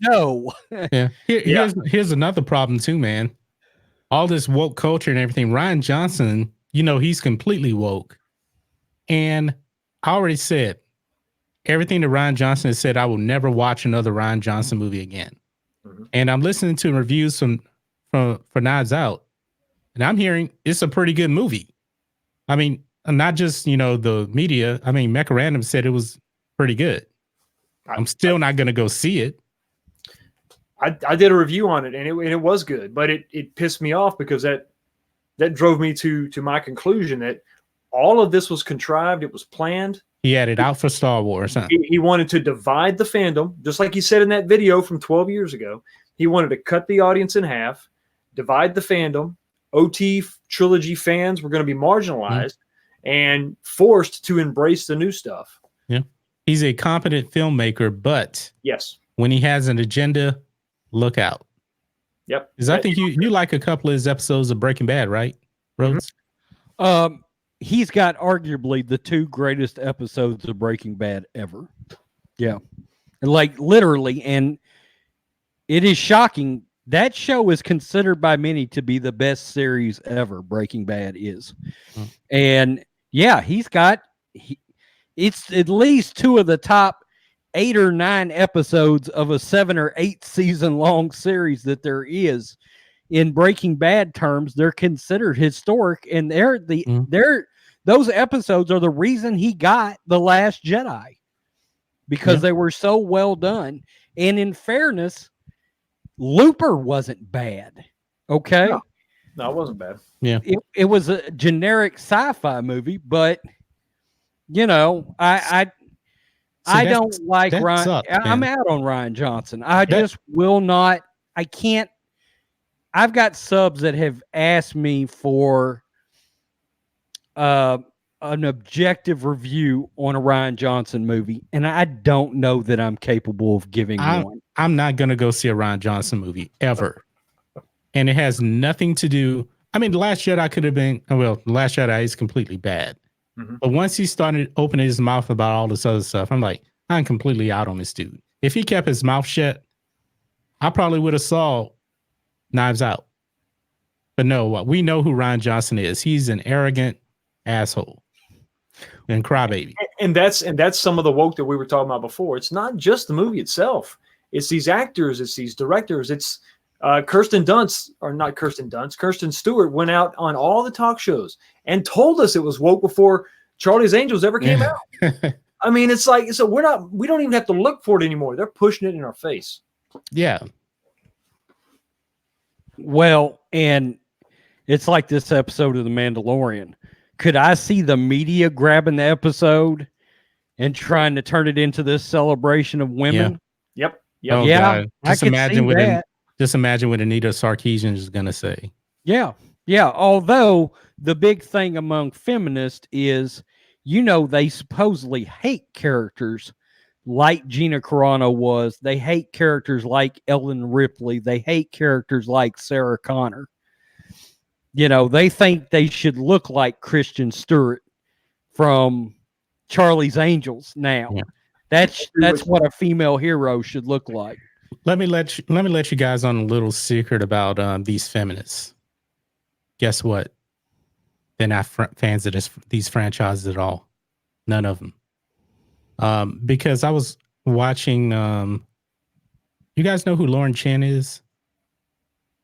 No. Yeah. Here's another problem too, man. All this woke culture and everything. Rian Johnson, he's completely woke. And I already said everything that Rian Johnson has said, I will never watch another Rian Johnson movie again. Mm-hmm. And I'm listening to reviews for Knives Out, and I'm hearing it's a pretty good movie. I mean, not just, the media. I mean, Mecca Random said it was pretty good. I'm still not going to go see it. I did a review on it, and it was good, but it pissed me off because that drove me to my conclusion that all of this was contrived. It was planned. He had it out for Star Wars. Huh? He wanted to divide the fandom, just like he said in that video from 12 years ago. He wanted to cut the audience in half, divide the fandom. OT trilogy fans were going to be marginalized and forced to embrace the new stuff. Yeah, he's a competent filmmaker, but yes, when he has an agenda, look out. Yep. Because I think you like a couple of his episodes of Breaking Bad, right, Rhodes? He's got arguably the 2 greatest episodes of Breaking Bad ever. Yeah. Like literally, and it is shocking. That show is considered by many to be the best series ever. Breaking Bad is. And yeah, it's at least 2 of the top 8 or 9 episodes of a 7 or 8 season long series that there is. In Breaking Bad terms, they're considered historic, and those episodes are the reason he got The Last Jedi, because they were so well done. And in fairness, Looper wasn't bad. Okay. No, it wasn't bad. Yeah. It was a generic sci-fi movie, but I don't like Ryan. I'm out on Rian Johnson. I just will not. I can't. I've got subs that have asked me for an objective review on a Rian Johnson movie, and I don't know that I'm capable of giving one. I'm not going to go see a Rian Johnson movie ever. And it has nothing to do. I mean, The Last Jedi could have been, The Last Jedi is completely bad. Mm-hmm. But once he started opening his mouth about all this other stuff, I'm like, I'm completely out on this dude. If he kept his mouth shut, I probably would have saw Knives Out. But no, we know who Rian Johnson is. He's an arrogant asshole and crybaby. And that's some of the woke that we were talking about before. It's not just the movie itself. It's these actors. It's these directors. It's Kirsten Stewart went out on all the talk shows and told us it was woke before Charlie's Angels ever came out. I mean, it's like, so we don't even have to look for it anymore. They're pushing it in our face. Yeah. Well, and It's like this episode of The Mandalorian. Could I see the media grabbing the episode and trying to turn it into this celebration of women? Yep. Oh Yeah, God! I Just could imagine see that. just imagine what Anita Sarkeesian is gonna say. Yeah. Although the big thing among feminists is, they supposedly hate characters like Gina Carano was. They hate characters like Ellen Ripley. They hate characters like Sarah Connor. They think they should look like Kristen Stewart from Charlie's Angels now. Yeah. That's what a female hero should look like. Let me let you guys on a little secret about these feminists. Guess what? They're not fans of these franchises at all. None of them. Because I was watching. You guys know who Lauren Chen is?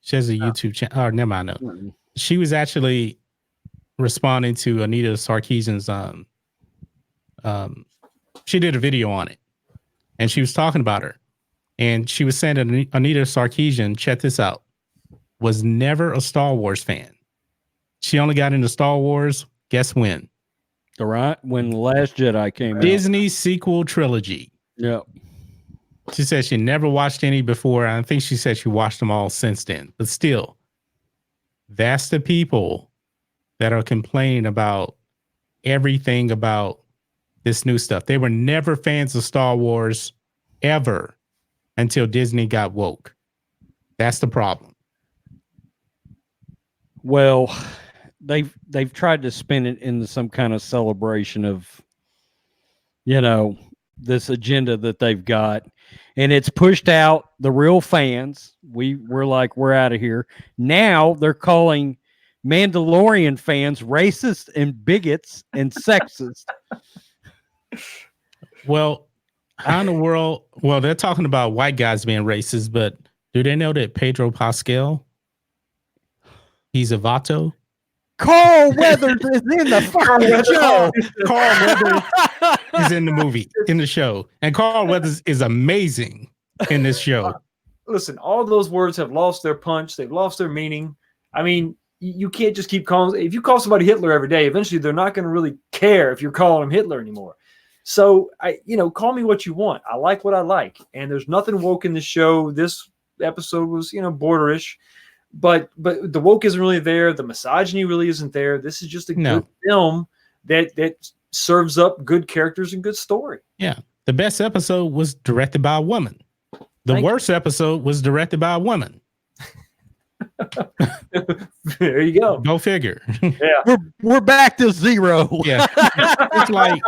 She has a YouTube channel. Oh, never mind. No. She was actually responding to Anita Sarkeesian's. She did a video on it, and she was talking about her. And she was saying that Anita Sarkeesian, check this out, was never a Star Wars fan. She only got into Star Wars, guess when? When The Last Jedi came out. Disney sequel trilogy. Yeah. She said she never watched any before. I think she said she watched them all since then. But still, that's the people that are complaining about everything about this new stuff. They were never fans of Star Wars ever until Disney got woke. That's the problem. Well, they've tried to spin it into some kind of celebration of, this agenda that they've got, and it's pushed out the real fans. We're like, we're out of here. Now they're calling Mandalorian fans racist and bigots and sexist. Well, how in the world? Well, they're talking about white guys being racist, but do they know that Pedro Pascal, he's a Vato? Carl Weathers is in the fucking show. Carl Weathers is in the movie, in the show. And Carl Weathers is amazing in this show. Listen, all those words have lost their punch. They've lost their meaning. I mean, you can't just keep calling. If you call somebody Hitler every day, eventually they're not going to really care if you're calling them Hitler anymore. So, call me what you want. I like what I like. And there's nothing woke in the show. This episode was, borderish. But the woke isn't really there. The misogyny really isn't there. This is just a good film that serves up good characters and good story. Yeah. The best episode was directed by a woman. The worst episode was directed by a woman. There you go. Go figure. Yeah. We're back to zero. Yeah. It's like,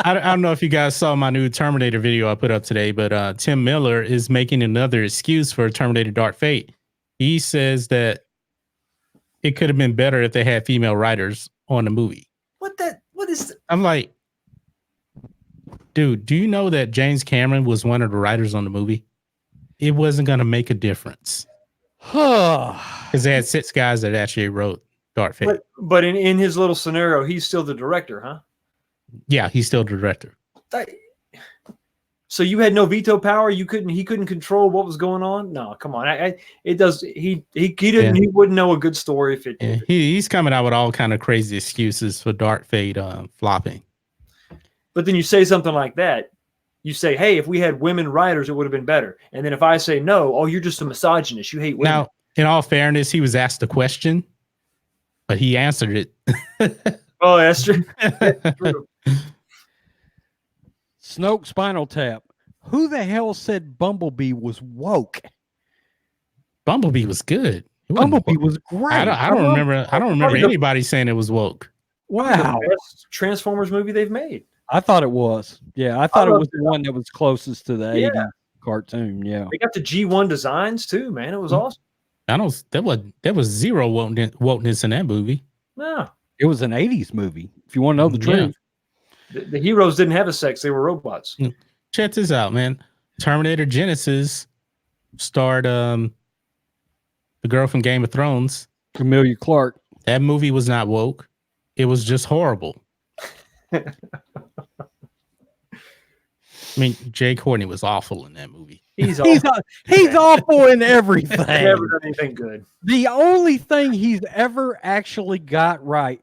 I don't know if you guys saw my new Terminator video I put up today, but Tim Miller is making another excuse for Terminator Dark Fate. He says that it could have been better if they had female writers on the movie. What is? I'm like, dude, do you know that James Cameron was one of the writers on the movie? It wasn't going to make a difference. Because they had 6 guys that actually wrote Dark Fate. But in his little scenario, he's still the director, huh? Yeah, he's still the director. So you had no veto power. He couldn't control what was going on. No, come on. He wouldn't know a good story if it. Yeah, he's coming out with all kind of crazy excuses for Dark Fate flopping. But then you say something like that. You say, "Hey, if we had women writers, it would have been better." And then if I say no, you're just a misogynist. You hate women. Now, in all fairness, he was asked a question, but he answered it. Oh, that's true. That's true. Snoke Spinal Tap. Who the hell said Bumblebee was woke? Bumblebee was good. Bumblebee was great. I don't remember anybody saying it was woke. Wow. The best Transformers movie they've made. I thought it was. Yeah, I thought it was the one that was closest to the 80s cartoon. Yeah. They got the G1 designs too, man. It was awesome. There was zero wokeness in that movie. No. It was an 80s movie, if you want to know the truth. The heroes didn't have a sex. They were robots. Check this out, man. Terminator Genesis starred the girl from Game of Thrones. Emilia Clarke. That movie was not woke. It was just horrible. I mean, Jay Courtney was awful in that movie. He's he's awful in everything. never done anything good. The only thing he's ever actually got right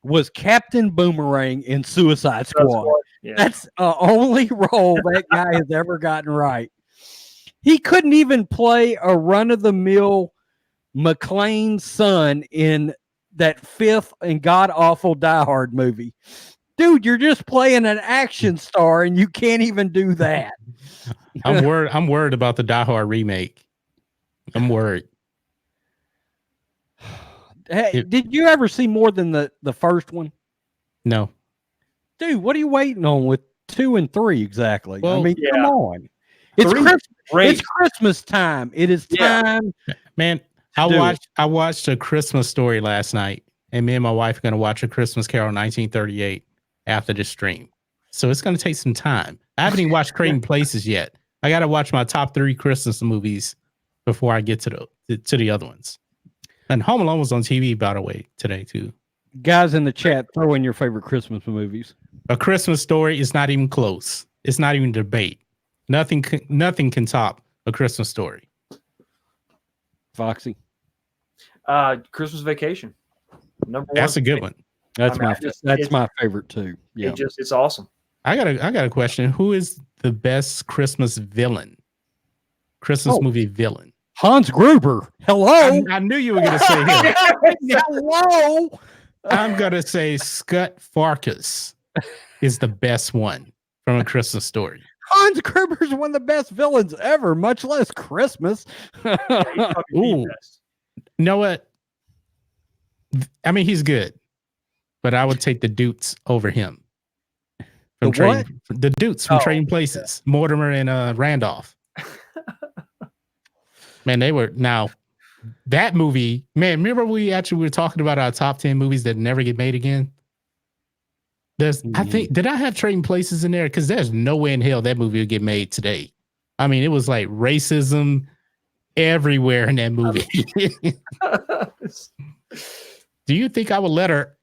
was Captain Boomerang in Suicide Squad. Yeah. That's the only role that guy has ever gotten right. He couldn't even play a run-of-the-mill McClane's son in that fifth and god-awful Die Hard movie. Dude, you're just playing an action star, and you can't even do that. I'm worried about the Die Hard remake. I'm worried. Hey, did you ever see more than the first one? No. Dude, what are you waiting on with 2 and 3 exactly? Well, I mean, yeah. come on. It's it's Christmas time. It is time. Man, I watched A Christmas Story last night, and me and my wife are going to watch A Christmas Carol 1938 after the stream. So it's going to take some time. I haven't even watched Trading Places yet. I got to watch my top 3 Christmas movies before I get to the other ones. And Home Alone was on TV, by the way, today too. Guys in the chat, throw in your favorite Christmas movies. A Christmas Story is not even close. It's not even debate. Nothing can top A Christmas Story. Foxy. Christmas Vacation. Number 1. That's a good one. That's my favorite too. Yeah. It's awesome. I got a question. Who is the best Christmas villain? Movie villain. Hans Gruber. Hello. I knew you were going to say him. Hello. I'm going to say Scott Farkas is the best one from A Christmas Story. Hans Gruber is one of the best villains ever, much less Christmas. Ooh. You know what? I mean, he's good, but I would take the Dutes over him. The Dutes from Trading Places, yeah. Mortimer and Randolph. Man, they were that movie. Man, remember we were talking about our top 10 movies that never get made again. I think, did I have Trading Places in there? Because there's no way in hell that movie would get made today. I mean, it was like racism everywhere in that movie. Do you think I would let her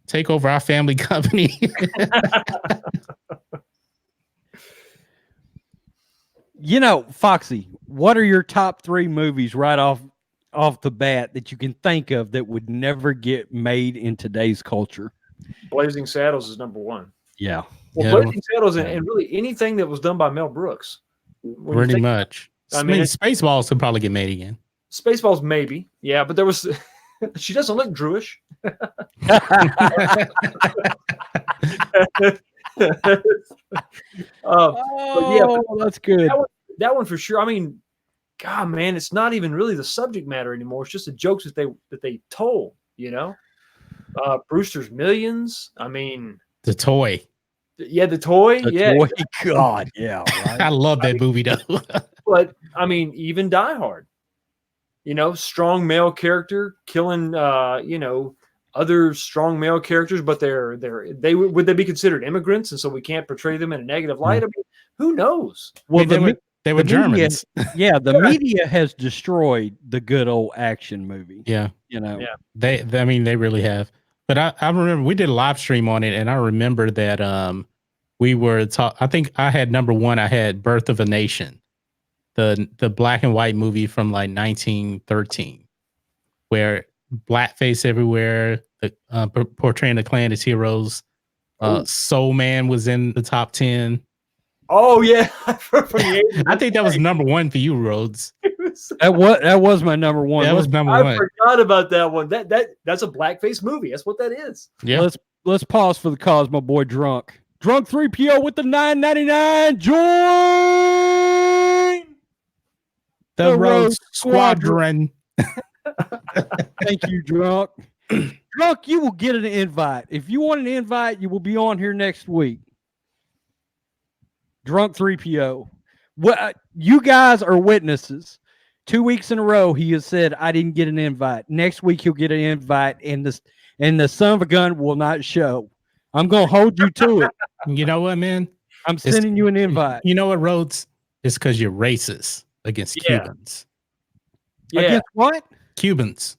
take over our family company? You know, Foxy, what are your top 3 movies right off the bat that you can think of that would never get made in today's culture? Blazing Saddles is number 1. Yeah. Well, Blazing Saddles and really anything that was done by Mel Brooks. Pretty much. I mean, Spaceballs could probably get made again. Spaceballs, maybe. Yeah, but there was... She doesn't look Jewish. That's good. That one for sure. I mean, God, man, it's not even really the subject matter anymore. It's just the jokes that they told. You know, Brewster's Millions. I mean, the toy. Yeah, the toy. Toy. God, yeah. Right? I love that movie though. But I mean, even Die Hard. You know, strong male character killing. Other strong male characters, but would they be considered immigrants, and so we can't portray them in a negative light? I mean, who knows? Well, they were Germans. Media, the media has destroyed the good old action movie. Yeah, you know, they really have. But I remember we did a live stream on it, and I remember that we were I think I had number 1. I had Birth of a Nation, the black and white movie from like 1913, where blackface everywhere, portraying the Klan as heroes. Soul Man was in the top 10. Oh yeah, I think that was number 1 for you, Rhodes. That was my number 1. That was number 1. I forgot about that one. That's a blackface movie. That's what that is. Yeah. Let's pause for the cause, my boy Drunk 3PO with the $9.99 join the Rhodes Squadron. Thank you, Drunk. Drunk, you will get an invite. If you want an invite, you will be on here next week. Drunk 3PO. Well, you guys are witnesses. 2 weeks in a row, he has said, I didn't get an invite. Next week, he'll get an invite, and the son of a gun will not show. I'm going to hold you to it. You know what, man? I'm sending you an invite. You know what, Rhodes? It's because you're racist against Cubans. Yeah. Against what? Cubans.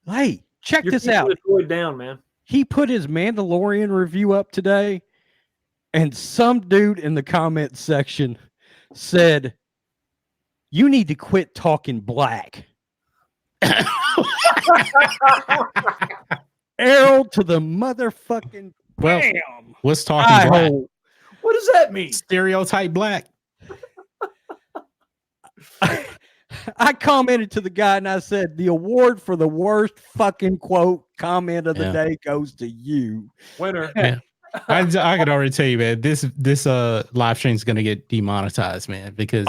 Hey, check this out. Down, man. He put his Mandalorian review up today, and some dude in the comment section said, "You need to quit talking black." Arrow to the motherfucking bam. What's talking black? What does that mean? Stereotype black. I commented to the guy and I said, the award for the worst fucking quote comment of the day goes to you. Winner. Yeah. I could already tell you, man, this live stream is gonna get demonetized, man, because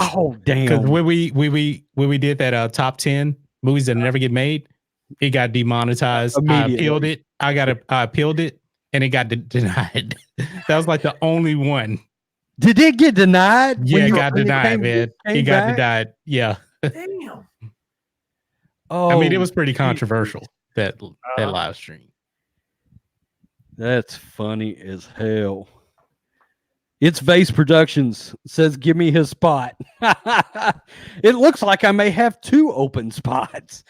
when we did that top 10 movies that never get made, it got demonetized. I appealed it. I appealed it, and it got denied. That was like the only one. Did it get denied? Yeah, it got denied, man. It got denied. Yeah. Damn. Oh, I mean, it was pretty controversial that live stream. That's funny as hell. It's Vase Productions says, "Give me his spot." It looks like I may have 2 open spots.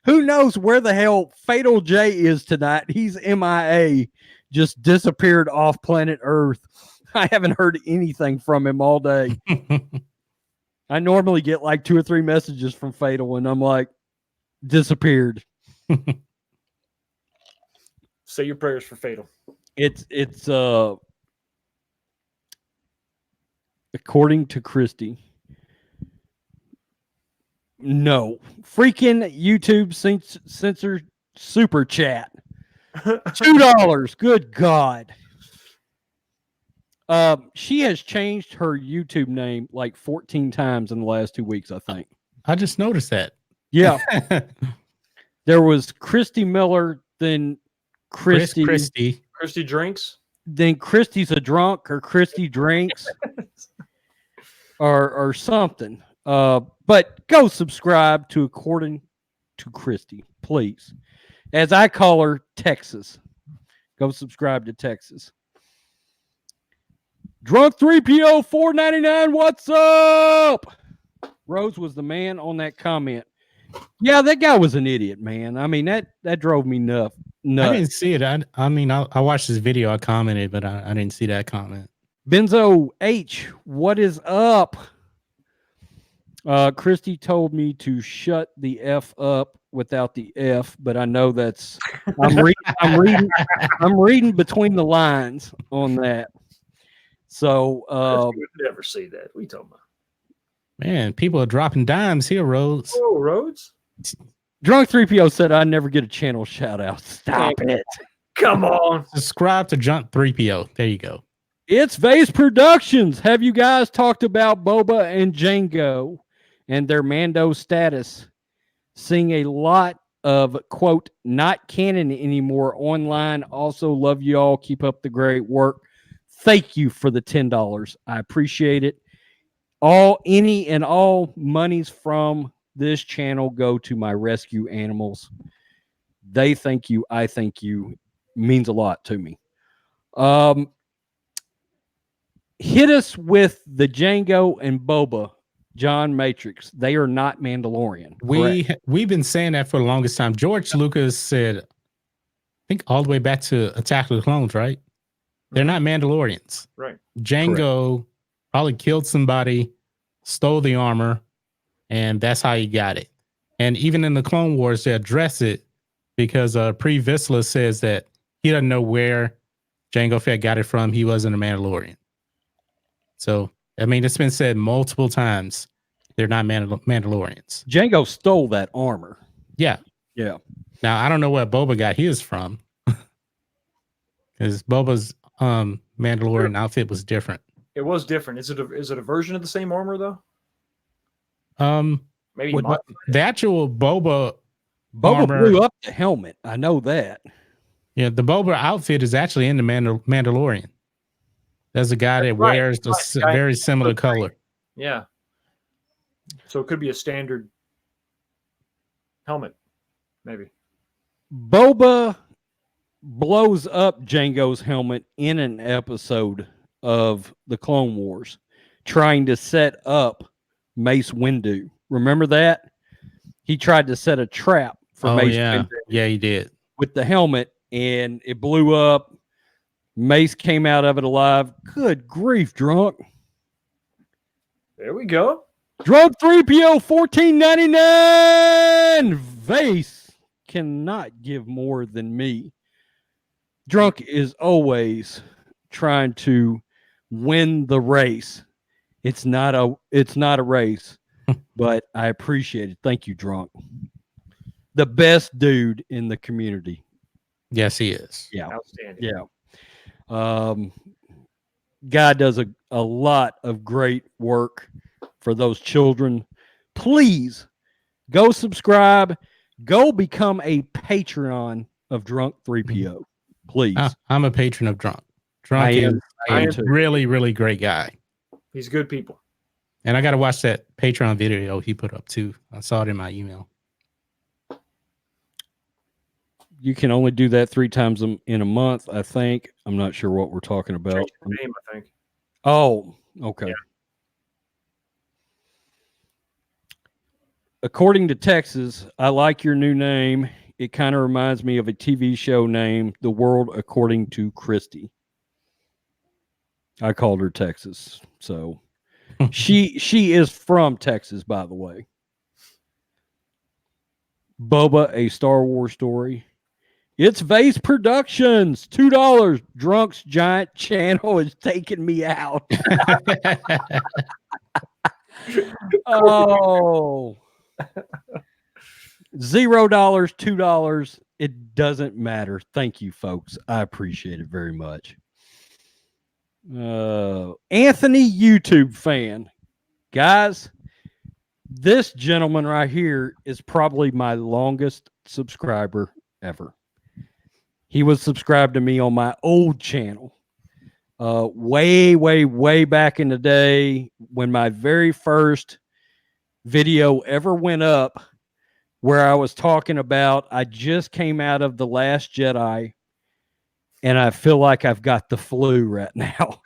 Who knows where the hell Fatal J is tonight? He's MIA, just disappeared off planet Earth. I haven't heard anything from him all day. I normally get like 2 or 3 messages from Fatal, and I'm like, disappeared. Say your prayers for Fatal. It's according to Christy. No. Freaking YouTube censor super chat. $2. Good God. She has changed her YouTube name like 14 times in the last 2 weeks, I think. I just noticed that. Yeah. There was Christy Miller, then Christy Drinks. Then Christy's a drunk, or Christy drinks, or something. But go subscribe to According to Christy, please. As I call her, Texas. Go subscribe to Texas. Drunk 3PO 499. What's up? Rose was the man on that comment. Yeah, that guy was an idiot, man. I mean, that drove me nuts. I didn't see it. I mean, I watched this video. I commented, but I didn't see that comment. Benzo H, what is up? Christy told me to shut the F up without the F, but I know that's I'm reading between the lines on that. So would never say that. We talking about. Man, people are dropping dimes here, Rhodes. Oh, Rhodes. Drunk 3PO said I never get a channel shout out. Stop it. Come on. Subscribe to Drunk 3PO. There you go. It's Vase Productions. Have you guys talked about Boba and Django and their Mando status? Seeing a lot of, quote, not canon anymore online. Also love you all. Keep up the great work. Thank you for the $10. I appreciate it. Any and all monies from this channel go to my rescue animals. They thank you. I thank you. Means a lot to me. Hit us with the Django and Boba John Matrix. They are not Mandalorian. We've been saying that for the longest time. George Lucas said, I think all the way back to Attack of the Clones, right? They're not Mandalorians. Right. Django probably killed somebody, stole the armor, and that's how he got it. And even in the Clone Wars, they address it because Pre Vizsla says that he doesn't know where Jango Fett got it from. He wasn't a Mandalorian. So, I mean, it's been said multiple times. They're not Mandalorians. Django stole that armor. Yeah. Yeah. Now, I don't know where Boba got his from. Because Boba's Mandalorian outfit was different. It was different. Is it a version of the same armor though? Maybe the actual Boba armor, blew up the helmet. I know that. Yeah, the Boba outfit is actually in the Mandalorian. There's a guy that wears a very similar color. Yeah. So it could be a standard helmet, maybe. Boba blows up Jango's helmet in an episode of the Clone Wars, trying to set up Mace Windu. Remember that? He tried to set a trap for Mace Windu. Yeah, he did. With the helmet, and it blew up. Mace came out of it alive. Good grief, drunk. There we go. Drug 3PO $14.99. Vase cannot give more than me. Drunk is always trying to win the race. It's not a race, but I appreciate it. Thank you, Drunk. The best dude in the community. Yes, he is. Yeah. Outstanding. Yeah. Guy does a lot of great work for those children. Please go subscribe. Go become a Patreon of Drunk 3PO. Please. I'm a patron of Drunk. Drunk is a really, really great guy. He's good people. And I got to watch that Patreon video he put up too. I saw it in my email. You can only do that 3 times in a month, I think. I'm not sure what we're talking about. Change the name, I think. Oh, okay. Yeah. According to Texas, I like your new name. It kind of reminds me of a TV show named The World According to Christy. I called her Texas. So she is from Texas, by the way. Boba, a Star Wars story. It's Vase Productions. $2. Drunk's giant channel is taking me out. Oh. $0, $2. It doesn't matter. Thank you, folks. I appreciate it very much. Anthony, YouTube fan. Guys, this gentleman right here is probably my longest subscriber ever. He was subscribed to me on my old channel. Way back in the day when my very first video ever went up, where I was talking about I just came out of The Last Jedi and I feel like I've got the flu right now.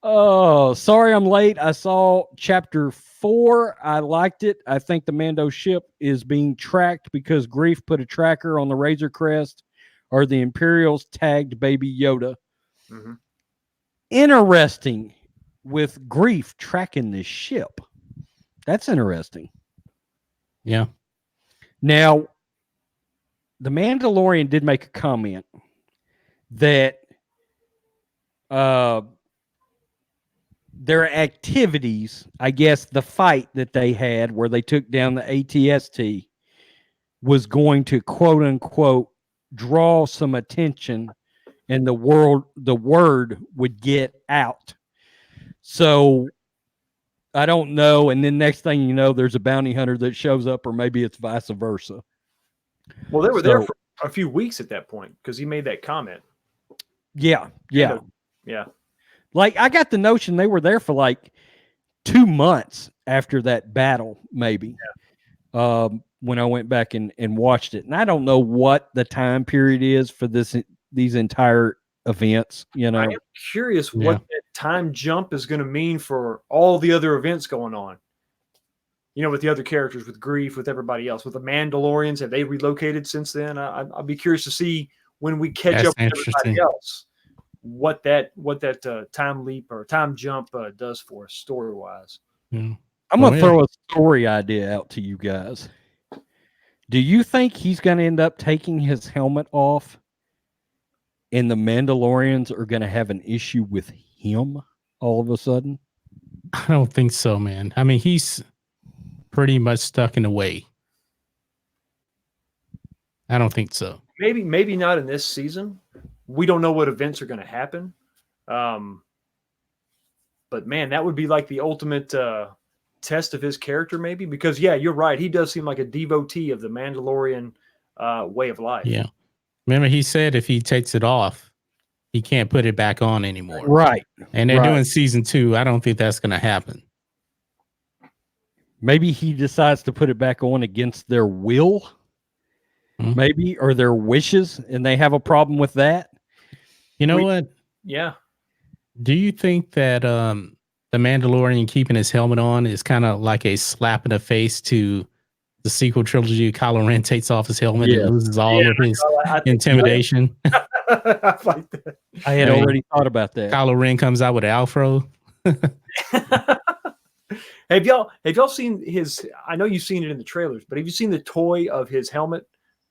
Oh, sorry I'm late. I saw chapter 4. I liked it. I think the Mando ship is being tracked because Grief put a tracker on the Razor Crest, or the Imperials tagged Baby Yoda. Mm-hmm. Interesting with Grief tracking this ship. That's interesting. Yeah. Now, the Mandalorian did make a comment that their activities, I guess the fight that they had where they took down the ATST, was going to quote unquote draw some attention and the word would get out. So I don't know. And then next thing you know, there's a bounty hunter that shows up, or maybe it's vice versa. Well, they were there for a few weeks at that point because he made that comment. Yeah. Yeah. Like, I got the notion they were there for like 2 months after that battle, maybe. Yeah. When I went back and watched it. And I don't know what the time period is for these entire events, you know. I'm curious what that time jump is going to mean for all the other events going on. You know, with the other characters, with Grief, with everybody else, with the Mandalorians, have they relocated since then? I'll be curious to see when we catch up with everybody else, what that time leap or time jump does for us story wise. Yeah. I'm gonna throw a story idea out to you guys. Do you think he's gonna end up taking his helmet off, and the Mandalorians are gonna have an issue with him all of a sudden? I don't think so, man. I mean, he's pretty much stuck in a way. I don't think so. Maybe not in this season. We don't know what events are going to happen. But man, that would be like the ultimate test of his character, maybe, because you're right. He does seem like a devotee of the Mandalorian way of life. Yeah. Remember, he said if he takes it off, he can't put it back on anymore. Right. And they're doing season 2. I don't think that's going to happen. Maybe he decides to put it back on against their will, maybe, or their wishes, and they have a problem with that. You know what? Yeah. Do you think that the Mandalorian keeping his helmet on is kind of like a slap in the face to the sequel trilogy? Kylo Ren takes off his helmet and loses all of his intimidation. I like that. I had already thought about that. Kylo Ren comes out with an afro. Have y'all seen his? I know you've seen it in the trailers, but have you seen the toy of his helmet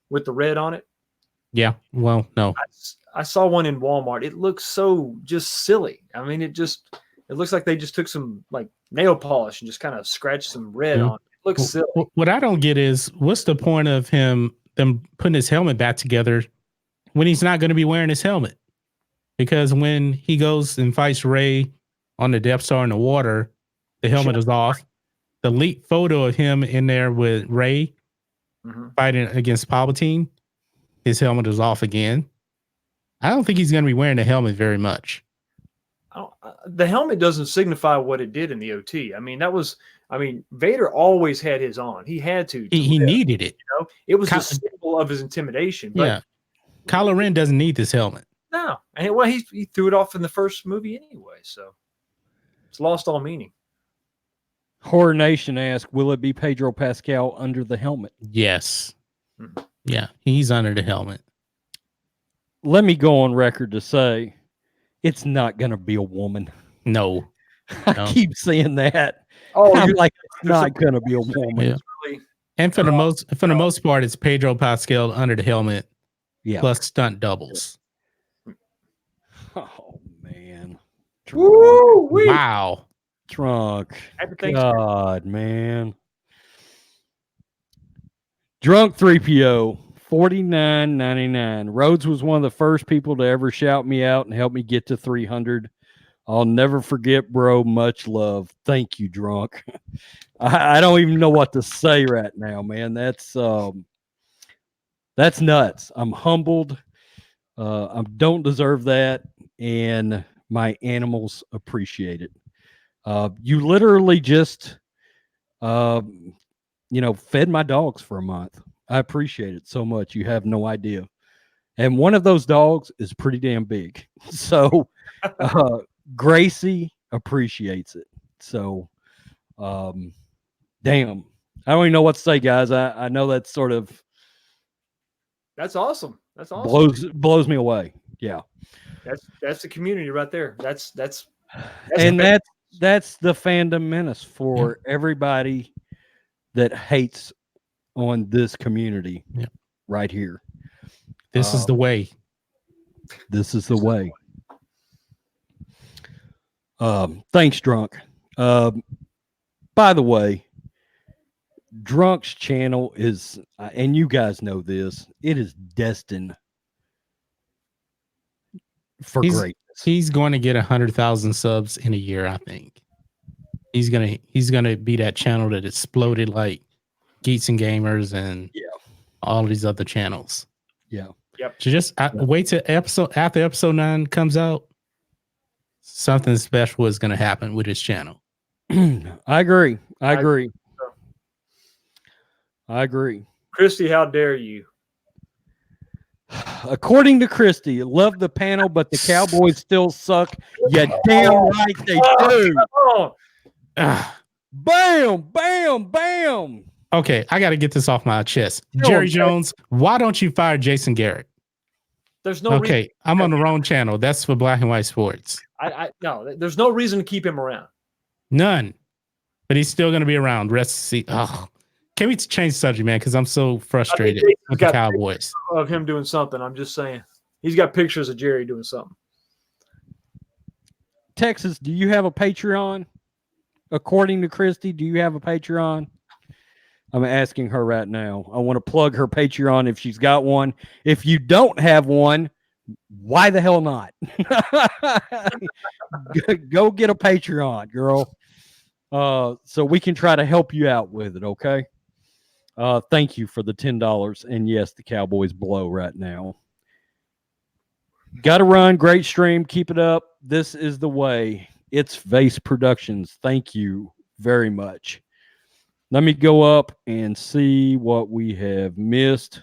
with the red on it? Yeah. Well, no. I saw one in Walmart. It looks so just silly. I mean, it looks like they just took some like nail polish and just kind of scratched some red on it. It looks silly. What I don't get is what's the point of them putting his helmet back together when he's not going to be wearing his helmet? Because when he goes and fights Rey on the Death Star in the water, the helmet is off. The leaked photo of him in there with Rey fighting against Palpatine, his helmet is off again. I don't think he's going to be wearing the helmet very much. The helmet doesn't signify what it did in the OT. I mean, Vader always had his on. He had to. He needed it. You know, it was a symbol of his intimidation. But yeah, Kylo Ren doesn't need this helmet. No, and well, he threw it off in the first movie anyway, so it's lost all meaning. Horror Nation asks, will it be Pedro Pascal under the helmet? Yes. Yeah, he's under the helmet. Let me go on record to say it's not going to be a woman. No. I keep saying that. Oh, I'm like, it's not going to be a woman. Yeah. Really, and for the most part, it's Pedro Pascal under the helmet, plus stunt doubles. Oh man! Woo-wee. Wow! Drunk. God, man. Drunk 3PO. $49.99. Rhodes was one of the first people to ever shout me out and help me get to 300. I'll never forget, bro. Much love. Thank you, Drunk. I don't even know what to say right now, man. That's nuts. I'm humbled. I don't deserve that, and my animals appreciate it. You literally just, fed my dogs for a month. I appreciate it so much. You have no idea. And one of those dogs is pretty damn big. So Gracie appreciates it. So damn. I don't even know what to say, guys. I know that's sort of That's awesome. That's awesome. Blows me away. Yeah. That's the community right there. That's that's the fandom menace for everybody that hates on this community right here. This is the way. This is the way. Thanks, Drunk. By the way, Drunk's channel is, and you guys know this, it is destined for greatness. He's going to get 100,000 subs in a year, I think. He's gonna be that channel that exploded like Geeks and Gamers and all these other channels. Yeah. Yep. So just wait till after episode 9 comes out. Something special is going to happen with his channel. I agree. I agree. Christy, how dare you? According to Christy, love the panel, but the Cowboys still suck. Yeah, damn right they do. Bam, bam, bam. Okay, I got to get this off my chest. Jerry Jones, why don't you fire Jason Garrett? There's no reason. I'm on the wrong channel. That's for Black and White Sports. No, there's no reason to keep him around. None. But he's still going to be around. Rest of the season. Oh. Can we change the subject, man? Because I'm so frustrated with the Cowboys. Of him doing something. I'm just saying. He's got pictures of Jerry doing something. Texas, do you have a Patreon? According to Christy, do you have a Patreon? I'm asking her right now. I want to plug her Patreon if she's got one. If you don't have one, why the hell not? Go get a Patreon, girl. So we can try to help you out with it, okay? Thank you for the $10. And yes, the Cowboys blow right now. Got to run. Great stream. Keep it up. This is the way. It's Vase Productions. Thank you very much. Let me go up and see what we have missed.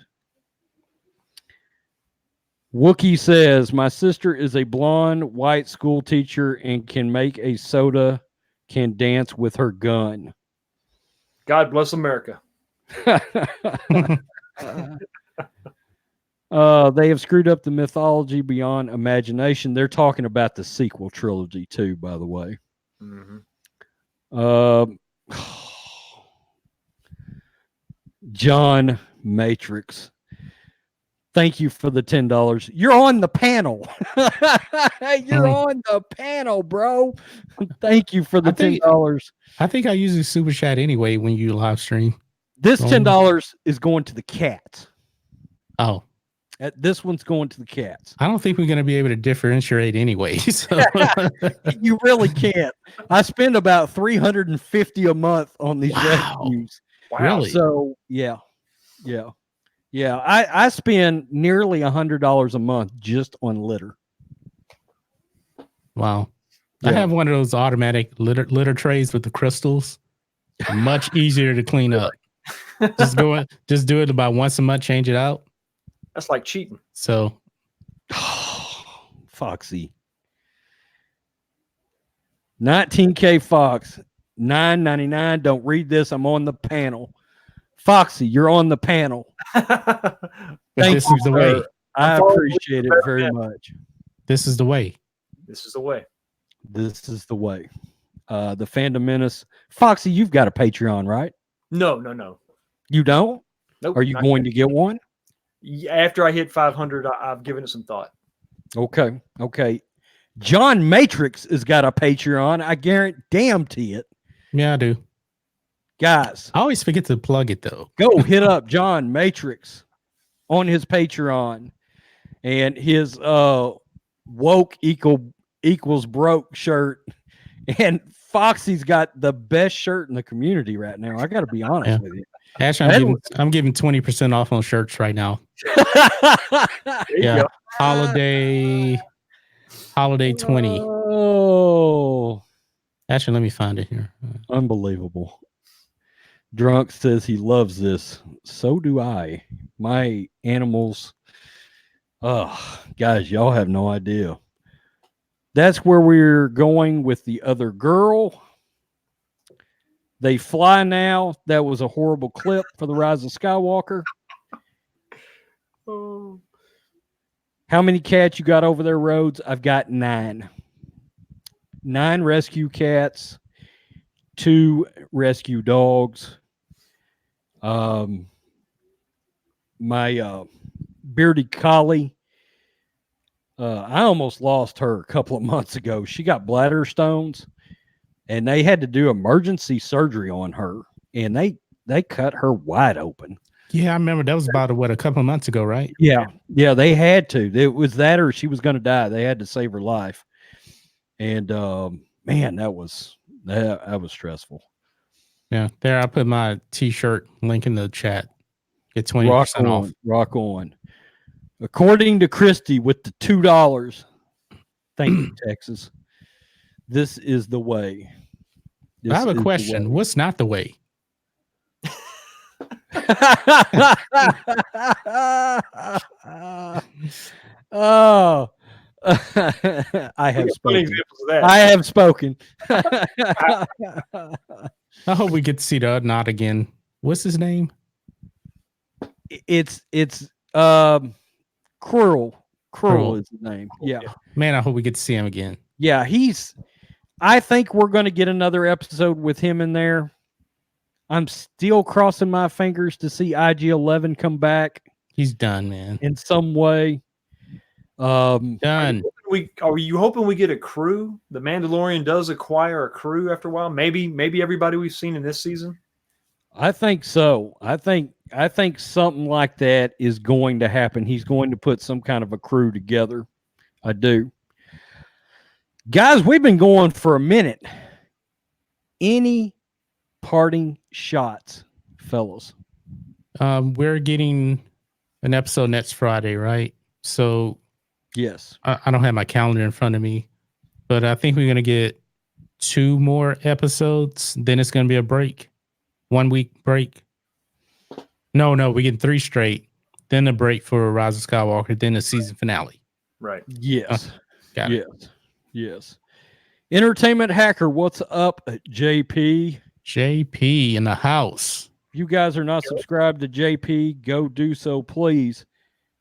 Wookie says, my sister is a blonde white school teacher and can make a soda, can dance with her gun. God bless America. They have screwed up the mythology beyond imagination. They're talking about the sequel trilogy too, by the way. Um, John Matrix. Thank you for the $10. You're on the panel. You're on the panel, bro. Thank you for the $10. I think I usually super chat anyway when you live stream. This $10 is going to the cats. Oh. This one's going to the cats. I don't think we're going to be able to differentiate anyway. So. You really can't. I spend about $350 a month on these rescues. Wow. Really? So yeah. I spend nearly $100 a month just on litter. Wow. Yeah. I have one of those automatic litter trays with the crystals. Much easier to clean up. Just do it about once a month, change it out. That's like cheating. So, Foxy. 19K Fox, $9.99. Don't read this. I'm on the panel. Foxy, you're on the panel. This is the way. I appreciate it very much. This is the way. This is the way. This is the way. The Fandom Menace. Foxy, you've got a Patreon, right? No. You don't? Nope. Are you going to get one? After I hit 500, I've given it some thought. Okay. John Matrix has got a Patreon. I guarantee it. Yeah, I do. Guys. I always forget to plug it, though. Go hit up John Matrix on his Patreon. And his woke equals broke shirt. And Foxy's got the best shirt in the community right now. I got to be honest with you. Actually, I'm giving 20% off on shirts right now. Yeah, holiday 20. Oh, actually, let me find it here. Unbelievable. Drunk says he loves this. So do I. My animals. Oh, guys, y'all have no idea. That's where we're going with the other girl. They fly now. That was a horrible clip for the Rise of Skywalker. Oh. How many cats you got over there, Rhodes? I've got 9. 9 rescue cats, 2 rescue dogs. My bearded collie. I almost lost her a couple of months ago. She got bladder stones. And they had to do emergency surgery on her, and they cut her wide open. Yeah, I remember that was about a couple of months ago, right? Yeah, they had to. It was that, or she was going to die. They had to save her life. And man, that was stressful. Yeah, there. I put my T-shirt link in the chat. Get 20% off. Rock on. According to Christy, with the $2. Thank you, Texas. This is the way. I have a question. What's not the way? Oh, I have spoken. I have spoken. I hope we get to see the Nod again. What's his name? It's Cruel. Cruel is his name. Yeah. Man, I hope we get to see him again. Yeah, I think we're going to get another episode with him in there. I'm still crossing my fingers to see IG-11 come back. He's done, man. In some way. Done. Are you hoping we get a crew? The Mandalorian does acquire a crew after a while. Maybe everybody we've seen in this season. I think so. I think something like that is going to happen. He's going to put some kind of a crew together. I do. Guys, we've been going for a minute. Any parting shots, fellas? We're getting an episode next Friday, right? So, yes. I don't have my calendar in front of me, but I think we're going to get 2 more episodes. Then it's going to be a break. 1 week break. No, we get 3 straight. Then a break for Rise of Skywalker. Then the season finale. Right. Yes. Got it. Yes. Entertainment Hacker, what's up, JP? JP in the house. If you guys are not subscribed to JP, go do so, please.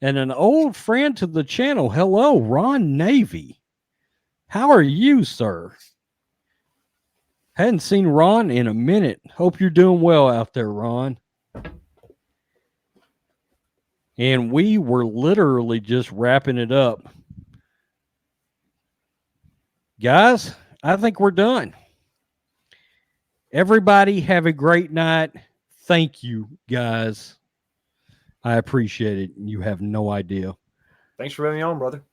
And an old friend to the channel. Hello, Ron Navy. How are you, sir? Hadn't seen Ron in a minute. Hope you're doing well out there, Ron. And we were literally just wrapping it up. Guys, I think we're done. Everybody have a great night. Thank you, guys. I appreciate it. You have no idea. Thanks for having me on, brother.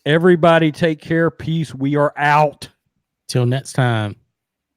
Everybody take care. Peace. We are out. Till next time.